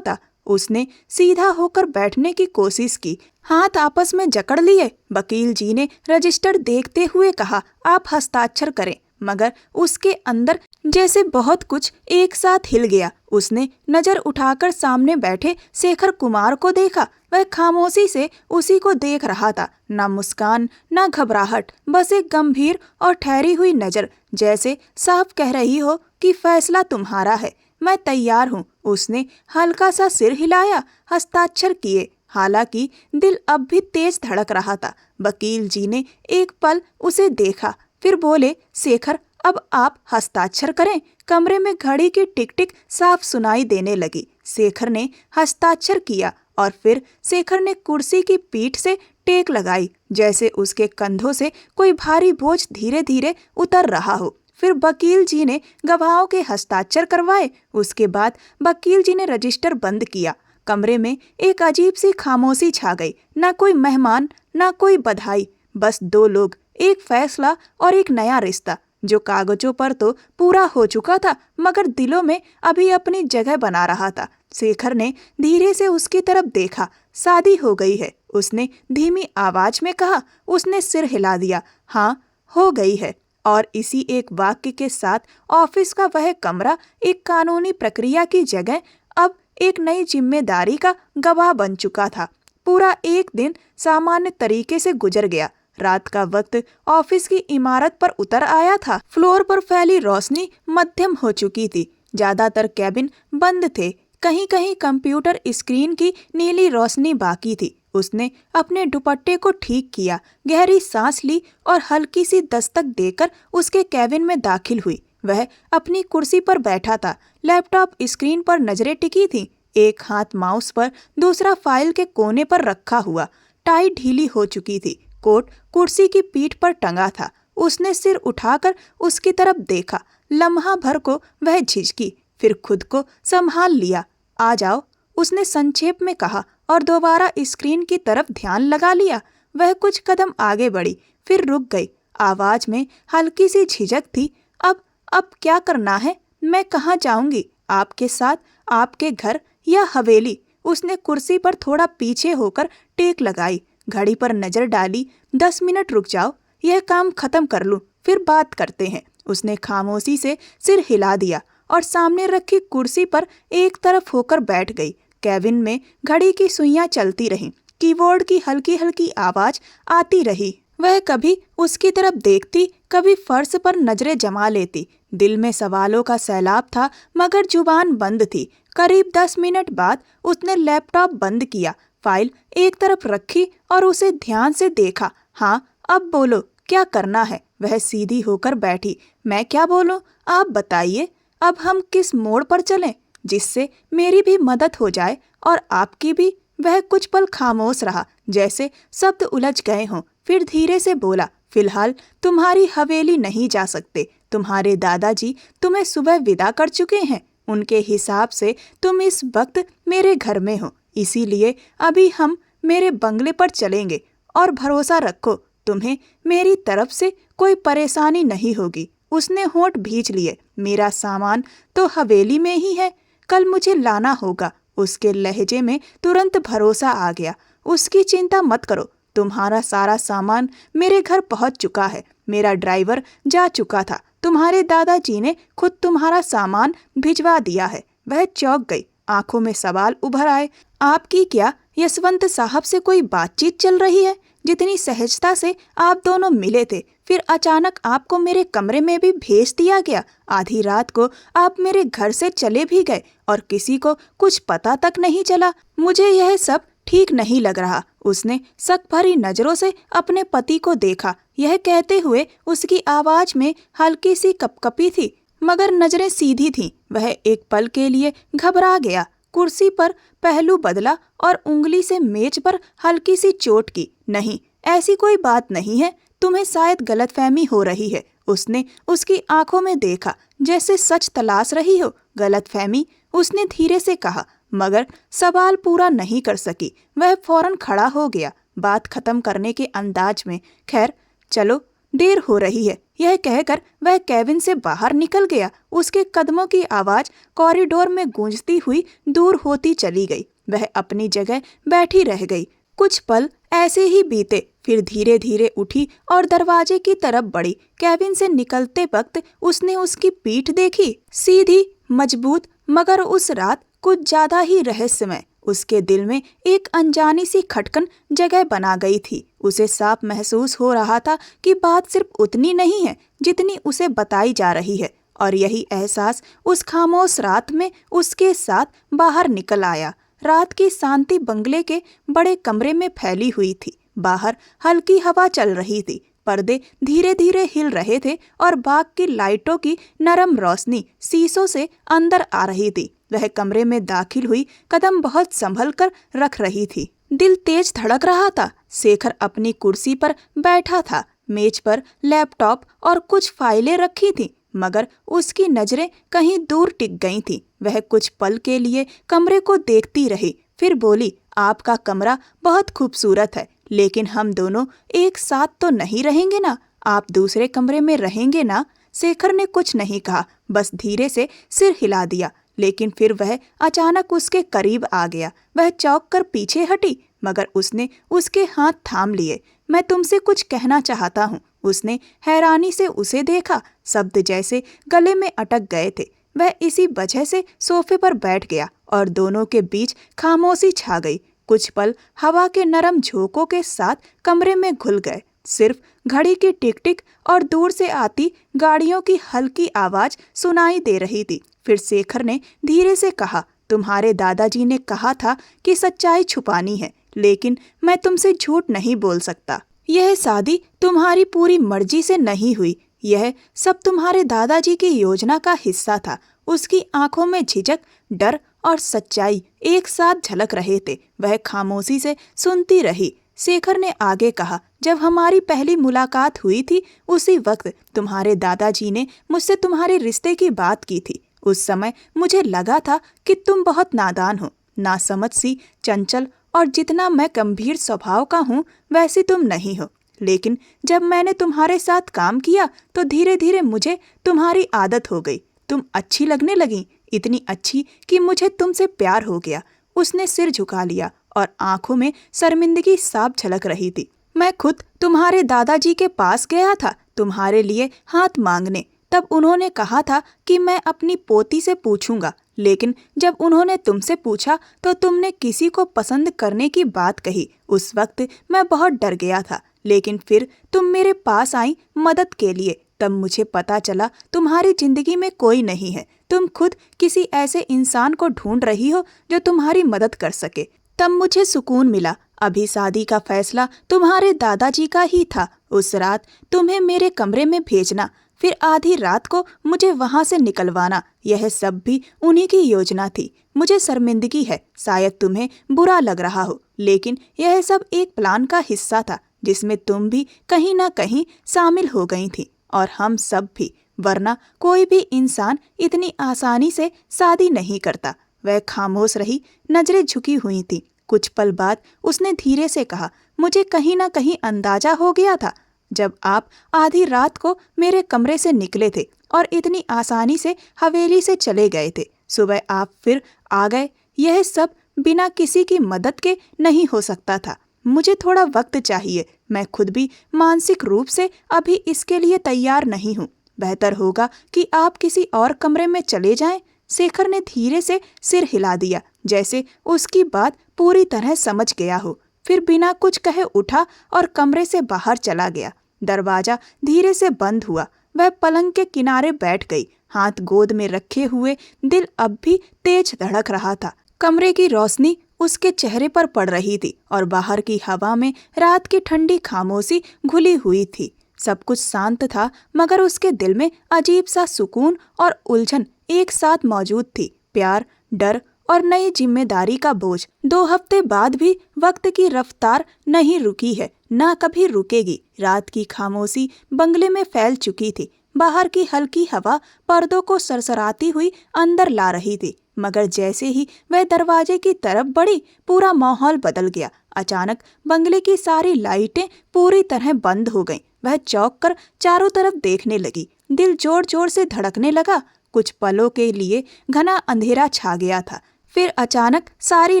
था। उसने सीधा होकर बैठने की कोशिश की, हाथ आपस में जकड़ लिए। वकील जी ने रजिस्टर देखते हुए कहा, आप हस्ताक्षर करें। मगर उसके अंदर जैसे बहुत कुछ एक साथ हिल गया। उसने नजर उठाकर सामने बैठे शेखर कुमार को देखा। वह खामोशी से उसी को देख रहा था, ना मुस्कान ना घबराहट, बस एक गंभीर और ठहरी हुई नजर, जैसे साफ कह रही हो कि फैसला तुम्हारा है, मैं तैयार हूँ। उसने हल्का सा सिर हिलाया, हस्ताक्षर किए। हालांकि दिल अब भी तेज धड़क रहा था। वकील जी ने एक पल उसे देखा, फिर बोले, शेखर अब आप हस्ताक्षर करें। कमरे में घड़ी की टिक टिक साफ सुनाई देने लगी। शेखर ने हस्ताक्षर किया और फिर शेखर ने कुर्सी की पीठ से टेक लगाई, जैसे उसके कंधों से कोई भारी बोझ धीरे धीरे उतर रहा हो। फिर वकील जी ने गवाहों के हस्ताक्षर करवाए। उसके बाद वकील जी ने रजिस्टर बंद किया। कमरे में एक अजीब सी खामोशी छा गई। ना कोई मेहमान, ना कोई बधाई, बस दो लोग, एक फैसला और एक नया रिश्ता, जो कागजों पर तो पूरा हो चुका था मगर दिलों में अभी अपनी जगह बना रहा था। शेखर ने धीरे से उसकी तरफ देखा। शादी हो गई है, उसने धीमी आवाज में कहा। उसने सिर हिला दिया, हाँ हो गई है। और इसी एक वाक्य के साथ ऑफिस का वह कमरा एक कानूनी प्रक्रिया की जगह अब एक नई जिम्मेदारी का गवाह बन चुका था। पूरा एक दिन सामान्य तरीके से गुजर गया। रात का वक्त ऑफिस की इमारत पर उतर आया था। फ्लोर पर फैली रोशनी मध्यम हो चुकी थी। ज्यादातर कैबिन बंद थे। कहीं कहीं कंप्यूटर स्क्रीन की नीली रोशनी बाकी थी। उसने अपने दुपट्टे को ठीक किया, गहरी सांस ली और हल्की सी दस्तक देकर उसके कैबिन में दाखिल हुई। वह अपनी कुर्सी पर बैठा था। लैपटॉप स्क्रीन पर नजरें टिकी थीं। एक हाथ माउस पर, दूसरा फाइल के कोने पर रखा हुआ। टाई ढीली हो चुकी थी। कोट कुर्सी की पीठ पर टंगा था। उसने सिर उठाकर उसकी तरफ देखा। लम्हा भर को वह झिझकी, फिर खुद को संभाल लिया। आ जाओ, उसने संक्षेप में कहा और दोबारा स्क्रीन की तरफ ध्यान लगा लिया। वह कुछ कदम आगे बढ़ी, फिर रुक गई। आवाज में हल्की सी झिझक थी। अब क्या करना है? मैं कहाँ जाऊंगी? आपके साथ, आपके घर या हवेली? उसने कुर्सी पर थोड़ा पीछे होकर टेक लगाई, घड़ी पर नजर डाली। 10 मिनट रुक जाओ, यह काम खत्म कर लूं, फिर बात करते हैं। उसने खामोशी से सिर हिला दिया और सामने रखी कुर्सी पर एक तरफ होकर बैठ गई। कैबिन में घड़ी की सुइयां चलती रहीं। कीबोर्ड की हल्की हल्की आवाज आती रही। वह कभी उसकी तरफ देखती, कभी फर्श पर नजरें जमा लेती। दिल में सवालों का सैलाब था मगर जुबान बंद थी। करीब 10 मिनट बाद उसने लैपटॉप बंद किया, फाइल एक तरफ रखी और उसे ध्यान से देखा। हाँ, अब बोलो, क्या करना है? वह सीधी होकर बैठी। मैं क्या बोलूं? आप बताइए। अब हम किस मोड़ पर चलें जिससे मेरी भी मदद हो जाए और आपकी भी? वह कुछ पल खामोश रहा, जैसे शब्द उलझ गए हों। फिर धीरे से बोला, फिलहाल तुम्हारी हवेली नहीं जा सकते। तुम्हारे दादाजी तुम्हें सुबह विदा कर चुके हैं। उनके हिसाब से तुम इस वक्त मेरे घर में हो, इसीलिए अभी हम मेरे बंगले पर चलेंगे। और भरोसा रखो, तुम्हें मेरी तरफ से कोई परेशानी नहीं होगी। उसने होंठ भींच लिए। मेरा सामान तो हवेली में ही है, कल मुझे लाना होगा। उसके लहजे में तुरंत भरोसा आ गया। उसकी चिंता मत करो, तुम्हारा सारा सामान मेरे घर पहुंच चुका है। मेरा ड्राइवर जा चुका था। तुम्हारे दादाजी ने खुद तुम्हारा सामान भिजवा दिया है। वह चौंक गई, आंखों में सवाल उभर आए। आपकी क्या यशवंत साहब से कोई बातचीत चल रही है? जितनी सहजता से आप दोनों मिले थे, फिर अचानक आपको मेरे कमरे में भी भेज दिया गया। आधी रात को आप मेरे घर से चले भी गए और किसी को कुछ पता तक नहीं चला। मुझे यह सब ठीक नहीं लग रहा। उसने शक भरी नजरों से अपने पति को देखा। यह कहते हुए उसकी आवाज में हल्की सी कपकपी थी, मगर नजरें सीधी थीं। वह एक पल के लिए घबरा गया। कुर्सी पर पहलू बदला और उंगली से मेज पर हल्की सी चोट की। नहीं, ऐसी कोई बात नहीं है, तुम्हें शायद गलतफहमी हो रही है। उसने उसकी आंखों में देखा, जैसे सच तलाश रही हो। गलतफहमी, उसने धीरे से कहा, मगर सवाल पूरा नहीं कर सकी। वह फौरन खड़ा हो गया, बात खत्म करने के अंदाज में। खैर चलो, देर हो रही है, यह कहकर वह केबिन से बाहर निकल गया। उसके कदमों की आवाज कॉरिडोर में गूंजती हुई दूर होती चली गई। वह अपनी जगह बैठी रह गई। कुछ पल ऐसे ही बीते, फिर धीरे धीरे उठी और दरवाजे की तरफ बढ़ी। केबिन से निकलते वक्त उसने उसकी पीठ देखी, सीधी, मजबूत, मगर उस रात कुछ ज्यादा ही रहस्यमय। उसके दिल में एक अनजानी सी खटकन जगह बना गई थी। उसे साफ महसूस हो रहा था कि बात सिर्फ उतनी नहीं है जितनी उसे बताई जा रही है, और यही एहसास उस खामोश रात में उसके साथ बाहर निकल आया। रात की शांति बंगले के बड़े कमरे में फैली हुई थी। बाहर हल्की हवा चल रही थी, पर्दे धीरे धीरे हिल रहे थे और बाग की लाइटों की नरम रोशनी शीशों से अंदर आ रही थी। वह कमरे में दाखिल हुई, कदम बहुत संभल कर रख रही थी। दिल तेज धड़क रहा था। शेखर अपनी कुर्सी पर बैठा था। मेज पर लैपटॉप और कुछ फाइलें रखी थीं, मगर उसकी नजरें कहीं दूर टिक गई थीं। वह कुछ पल के लिए कमरे को देखती रही, फिर बोली, आपका कमरा बहुत खूबसूरत है, लेकिन हम दोनों एक साथ तो नहीं रहेंगे ना? आप दूसरे कमरे में रहेंगे ना? शेखर ने कुछ नहीं कहा, बस धीरे से सिर हिला दिया। लेकिन फिर वह अचानक उसके करीब आ गया। वह चौंक कर पीछे हटी, मगर उसने उसके हाथ थाम लिए। मैं तुमसे कुछ कहना चाहता हूँ। उसने हैरानी से उसे देखा, शब्द जैसे गले में अटक गए थे। वह इसी वजह से सोफे पर बैठ गया और दोनों के बीच खामोशी छा गई। कुछ पल हवा के नरम झोंकों के साथ कमरे में घुल गए। सिर्फ घड़ी की टिक टिक और दूर से आती गाड़ियों की हल्की आवाज सुनाई दे रही थी। फिर शेखर ने धीरे से कहा, तुम्हारे दादाजी ने कहा था कि सच्चाई छुपानी है, लेकिन मैं तुमसे झूठ नहीं बोल सकता। यह शादी तुम्हारी पूरी मर्जी से नहीं हुई। यह सब तुम्हारे दादाजी की योजना का हिस्सा था। उसकी आंखों में झिझक, डर और सच्चाई एक साथ झलक रहे थे। वह खामोशी से सुनती रही। शेखर ने आगे कहा, जब हमारी पहली मुलाकात हुई थी, उसी वक्त तुम्हारे दादाजी ने मुझसे तुम्हारे रिश्ते की बात की थी। उस समय मुझे लगा था कि तुम बहुत नादान हो, नासमझ सी, चंचल, और जितना मैं गंभीर स्वभाव का हूँ वैसी तुम नहीं हो। लेकिन जब मैंने तुम्हारे साथ काम किया तो धीरे धीरे मुझे तुम्हारी आदत हो गई। तुम अच्छी लगने लगी, इतनी अच्छी कि मुझे तुमसे प्यार हो गया। उसने सिर झुका लिया और आंखों में शर्मिंदगी साफ झलक रही थी। मैं खुद तुम्हारे दादाजी के पास गया था तुम्हारे लिए हाथ मांगने। तब उन्होंने कहा था कि मैं अपनी पोती से पूछूंगा, लेकिन जब उन्होंने तुमसे पूछा तो तुमने किसी को पसंद करने की बात कही। उस वक्त मैं बहुत डर गया था, लेकिन फिर तुम मेरे पास आई मदद के लिए। तब मुझे पता चला तुम्हारी जिंदगी में कोई नहीं है। तुम खुद किसी ऐसे इंसान को ढूंढ रही हो जो तुम्हारी मदद कर सके। तब मुझे सुकून मिला। अभी शादी का फैसला तुम्हारे दादाजी का ही था। उस रात तुम्हें मेरे कमरे में भेजना, फिर आधी रात को मुझे वहां से निकलवाना, यह सब भी उन्हीं की योजना थी। मुझे शर्मिंदगी है, शायद तुम्हें बुरा लग रहा हो, लेकिन यह सब एक प्लान का हिस्सा था जिसमें तुम भी कहीं ना कहीं शामिल हो गई थी, और हम सब भी, वरना कोई भी इंसान इतनी आसानी से शादी नहीं करता। वह खामोश रही, नजरें झुकी हुई थी। कुछ पल बाद उसने धीरे से कहा, मुझे कहीं ना कहीं अंदाजा हो गया था जब आप आधी रात को मेरे कमरे से निकले थे और इतनी आसानी से हवेली से चले गए थे। सुबह आप फिर आ गए। यह सब बिना किसी की मदद के नहीं हो सकता था। मुझे थोड़ा वक्त चाहिए। मैं खुद भी मानसिक रूप से अभी इसके लिए तैयार नहीं हूँ। बेहतर होगा कि आप किसी और कमरे में चले जाएं। शेखर ने धीरे से सिर हिला दिया, जैसे उसकी बात पूरी तरह समझ गया हो। फिर बिना कुछ कहे उठा और कमरे से बाहर चला गया। दरवाजा धीरे से बंद हुआ। वह पलंग के किनारे बैठ गई, हाथ गोद में रखे हुए। दिल अब भी तेज धड़क रहा था। कमरे की रोशनी उसके चेहरे पर पड़ रही थी और बाहर की हवा में रात की ठंडी खामोशी घुली हुई थी। सब कुछ शांत था, मगर उसके दिल में अजीब सा सुकून और उलझन एक साथ मौजूद थी। प्यार, डर और नई जिम्मेदारी का बोझ। 2 हफ्ते बाद भी वक्त की रफ्तार नहीं रुकी है, ना कभी रुकेगी। रात की खामोशी बंगले में फैल चुकी थी। बाहर की हल्की हवा पर्दों को सरसराती हुई अंदर ला रही थी, मगर जैसे ही वह दरवाजे की तरफ बढ़ी, पूरा माहौल बदल गया। अचानक बंगले की सारी लाइटें पूरी तरह बंद हो गईं। वह चौंक कर चारों तरफ देखने लगी। दिल जोर जोर से धड़कने लगा। कुछ पलों के लिए घना अंधेरा छा गया था, फिर अचानक सारी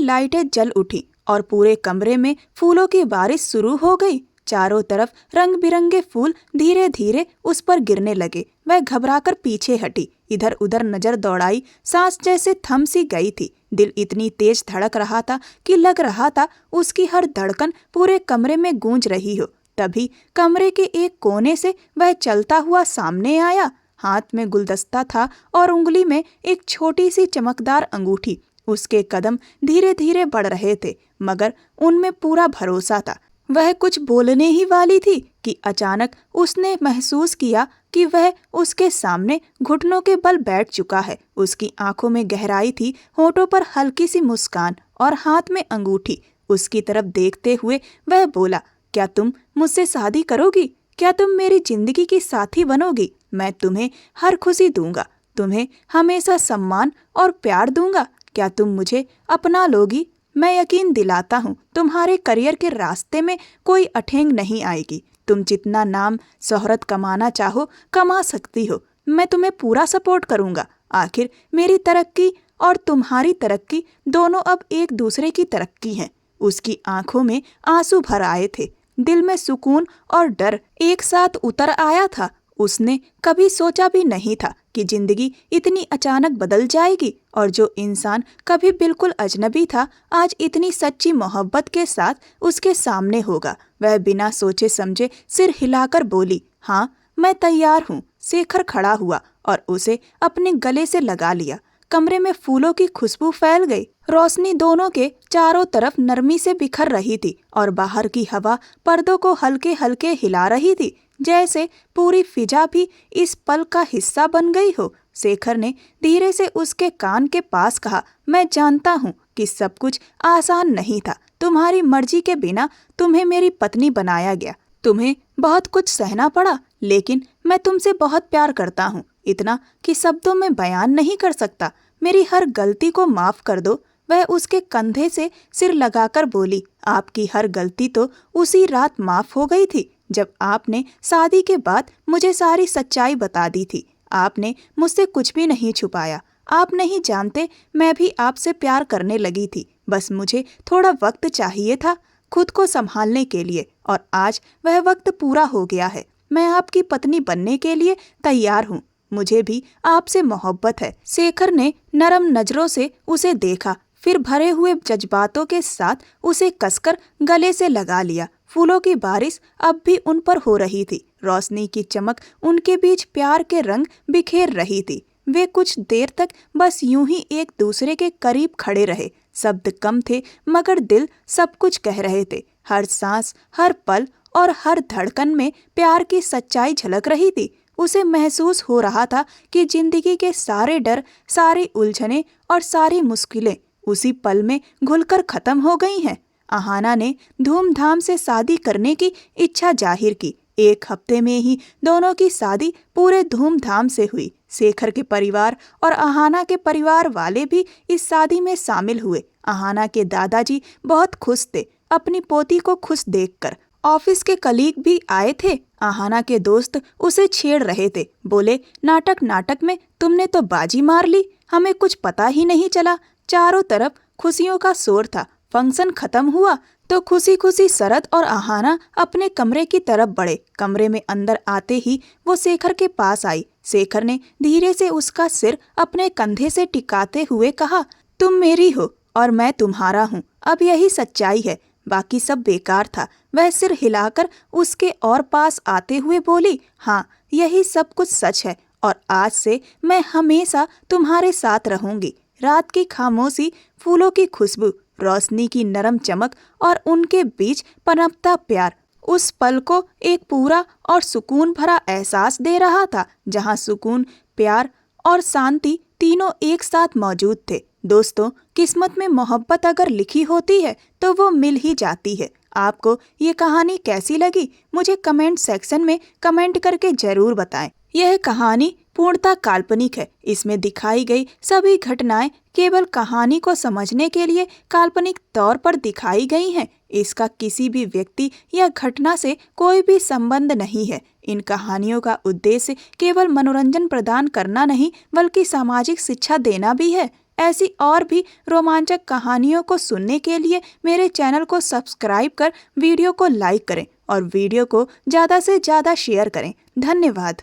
लाइटें जल उठी और पूरे कमरे में फूलों की बारिश शुरू हो गई। चारों तरफ रंग बिरंगे फूल धीरे धीरे उस पर गिरने लगे। वह घबराकर पीछे हटी, इधर उधर नजर दौड़ाई, सांस जैसे थम सी गई थी। दिल इतनी तेज धड़क रहा था कि लग रहा था उसकी हर धड़कन पूरे कमरे में गूंज रही हो। तभी कमरे के एक कोने से वह चलता हुआ सामने आया। हाथ में गुलदस्ता था और उंगली में एक छोटी सी चमकदार अंगूठी। उसके कदम धीरे धीरे बढ़ रहे थे, मगर उनमें पूरा भरोसा था। वह कुछ बोलने ही वाली थी कि अचानक उसने महसूस किया कि वह उसके सामने घुटनों के बल बैठ चुका है। उसकी आंखों में गहराई थी, होठों पर हल्की सी मुस्कान और हाथ में अंगूठी। उसकी तरफ देखते हुए वह बोला, क्या तुम मुझसे शादी करोगी? क्या तुम मेरी जिंदगी की साथी बनोगी? मैं तुम्हें हर खुशी दूंगा, तुम्हें हमेशा सम्मान और प्यार दूंगा। क्या तुम मुझे अपना लोगी? मैं यकीन दिलाता हूँ तुम्हारे करियर के रास्ते में कोई अठेंग नहीं आएगी। तुम जितना नाम शोहरत कमाना चाहो कमा सकती हो। मैं तुम्हें पूरा सपोर्ट करूँगा। आखिर मेरी तरक्की और तुम्हारी तरक्की दोनों अब एक दूसरे की तरक्की हैं। उसकी आंखों में आंसू भर आए थे। दिल में सुकून और डर एक साथ उतर आया था। उसने कभी सोचा भी नहीं था कि जिंदगी इतनी अचानक बदल जाएगी, और जो इंसान कभी बिल्कुल अजनबी था आज इतनी सच्ची मोहब्बत के साथ उसके सामने होगा। वह बिना सोचे समझे सिर हिलाकर बोली, हाँ मैं तैयार हूँ। शेखर खड़ा हुआ और उसे अपने गले से लगा लिया। कमरे में फूलों की खुशबू फैल गई। रोशनी दोनों के चारों तरफ नरमी से बिखर रही थी और बाहर की हवा पर्दों को हल्के हल्के हिला रही थी, जैसे पूरी फिजा भी इस पल का हिस्सा बन गई हो। शेखर ने धीरे से उसके कान के पास कहा, मैं जानता हूँ कि सब कुछ आसान नहीं था। तुम्हारी मर्जी के बिना तुम्हें मेरी पत्नी बनाया गया। तुम्हें बहुत कुछ सहना पड़ा, लेकिन मैं तुमसे बहुत प्यार करता हूँ, इतना कि शब्दों में बयान नहीं कर सकता। मेरी हर गलती को माफ कर दो। वह उसके कंधे से सिर लगाकर बोली, आपकी हर गलती तो उसी रात माफ हो गई थी जब आपने शादी के बाद मुझे सारी सच्चाई बता दी थी। आपने मुझसे कुछ भी नहीं छुपाया। आप नहीं जानते मैं भी आपसे प्यार करने लगी थी। बस मुझे थोड़ा वक्त चाहिए था खुद को संभालने के लिए, और आज वह वक्त पूरा हो गया है। मैं आपकी पत्नी बनने के लिए तैयार हूँ। मुझे भी आपसे मोहब्बत है। शेखर ने नरम नजरों से उसे देखा, फिर भरे हुए जज्बातों के साथ उसे कसकर गले से लगा लिया। फूलों की बारिश अब भी उन पर हो रही थी। रोशनी की चमक उनके बीच प्यार के रंग बिखेर रही थी। वे कुछ देर तक बस यूं ही एक दूसरे के करीब खड़े रहे। शब्द कम थे, मगर दिल सब कुछ कह रहे थे। हर सांस, हर पल और हर धड़कन में प्यार की सच्चाई झलक रही थी। उसे महसूस हो रहा था कि जिंदगी के सारे डर, सारी उलझने और सारी मुश्किलें उसी पल में घुलकर खत्म हो गई हैं। अहाना ने धूमधाम से शादी करने की इच्छा जाहिर की। 1 हफ्ते में ही दोनों की शादी पूरे धूमधाम से हुई। शेखर के परिवार और अहाना के परिवार वाले भी इस शादी में शामिल हुए। अहाना के दादाजी बहुत खुश थे अपनी पोती को खुश देखकर। ऑफिस के कलीग भी आए थे। अहाना के दोस्त उसे छेड़ रहे थे, बोले, नाटक में तुमने तो बाजी मार ली, हमें कुछ पता ही नहीं चला। चारों तरफ खुशियों का शोर था। फंक्शन खत्म हुआ तो खुशी खुशी शरद और अहाना अपने कमरे की तरफ बढ़े। कमरे में अंदर आते ही वो शेखर के पास आई। शेखर ने धीरे से उसका सिर अपने कंधे से टिकाते हुए कहा, तुम मेरी हो और मैं तुम्हारा हूँ। अब यही सच्चाई है, बाकी सब बेकार था। वह सिर हिलाकर उसके और पास आते हुए बोली, हाँ यही सब कुछ सच है और आज से मैं हमेशा तुम्हारे साथ रहूंगी। रात की खामोशी, फूलों की खुशबू, रोशनी की नरम चमक और उनके बीच पनपता प्यार उस पल को एक पूरा और सुकून भरा एहसास दे रहा था, जहां सुकून, प्यार और शांति तीनों एक साथ मौजूद थे। दोस्तों, किस्मत में मोहब्बत अगर लिखी होती है तो वो मिल ही जाती है। आपको ये कहानी कैसी लगी मुझे कमेंट सेक्शन में कमेंट करके जरूर बताएं। यह कहानी पूर्णतः काल्पनिक है। इसमें दिखाई गई सभी घटनाएं केवल कहानी को समझने के लिए काल्पनिक तौर पर दिखाई गई हैं। इसका किसी भी व्यक्ति या घटना से कोई भी संबंध नहीं है। इन कहानियों का उद्देश्य केवल मनोरंजन प्रदान करना नहीं बल्कि सामाजिक शिक्षा देना भी है। ऐसी और भी रोमांचक कहानियों को सुनने के लिए मेरे चैनल को सब्सक्राइब कर वीडियो को लाइक करें और वीडियो को ज़्यादा से ज़्यादा शेयर करें। धन्यवाद।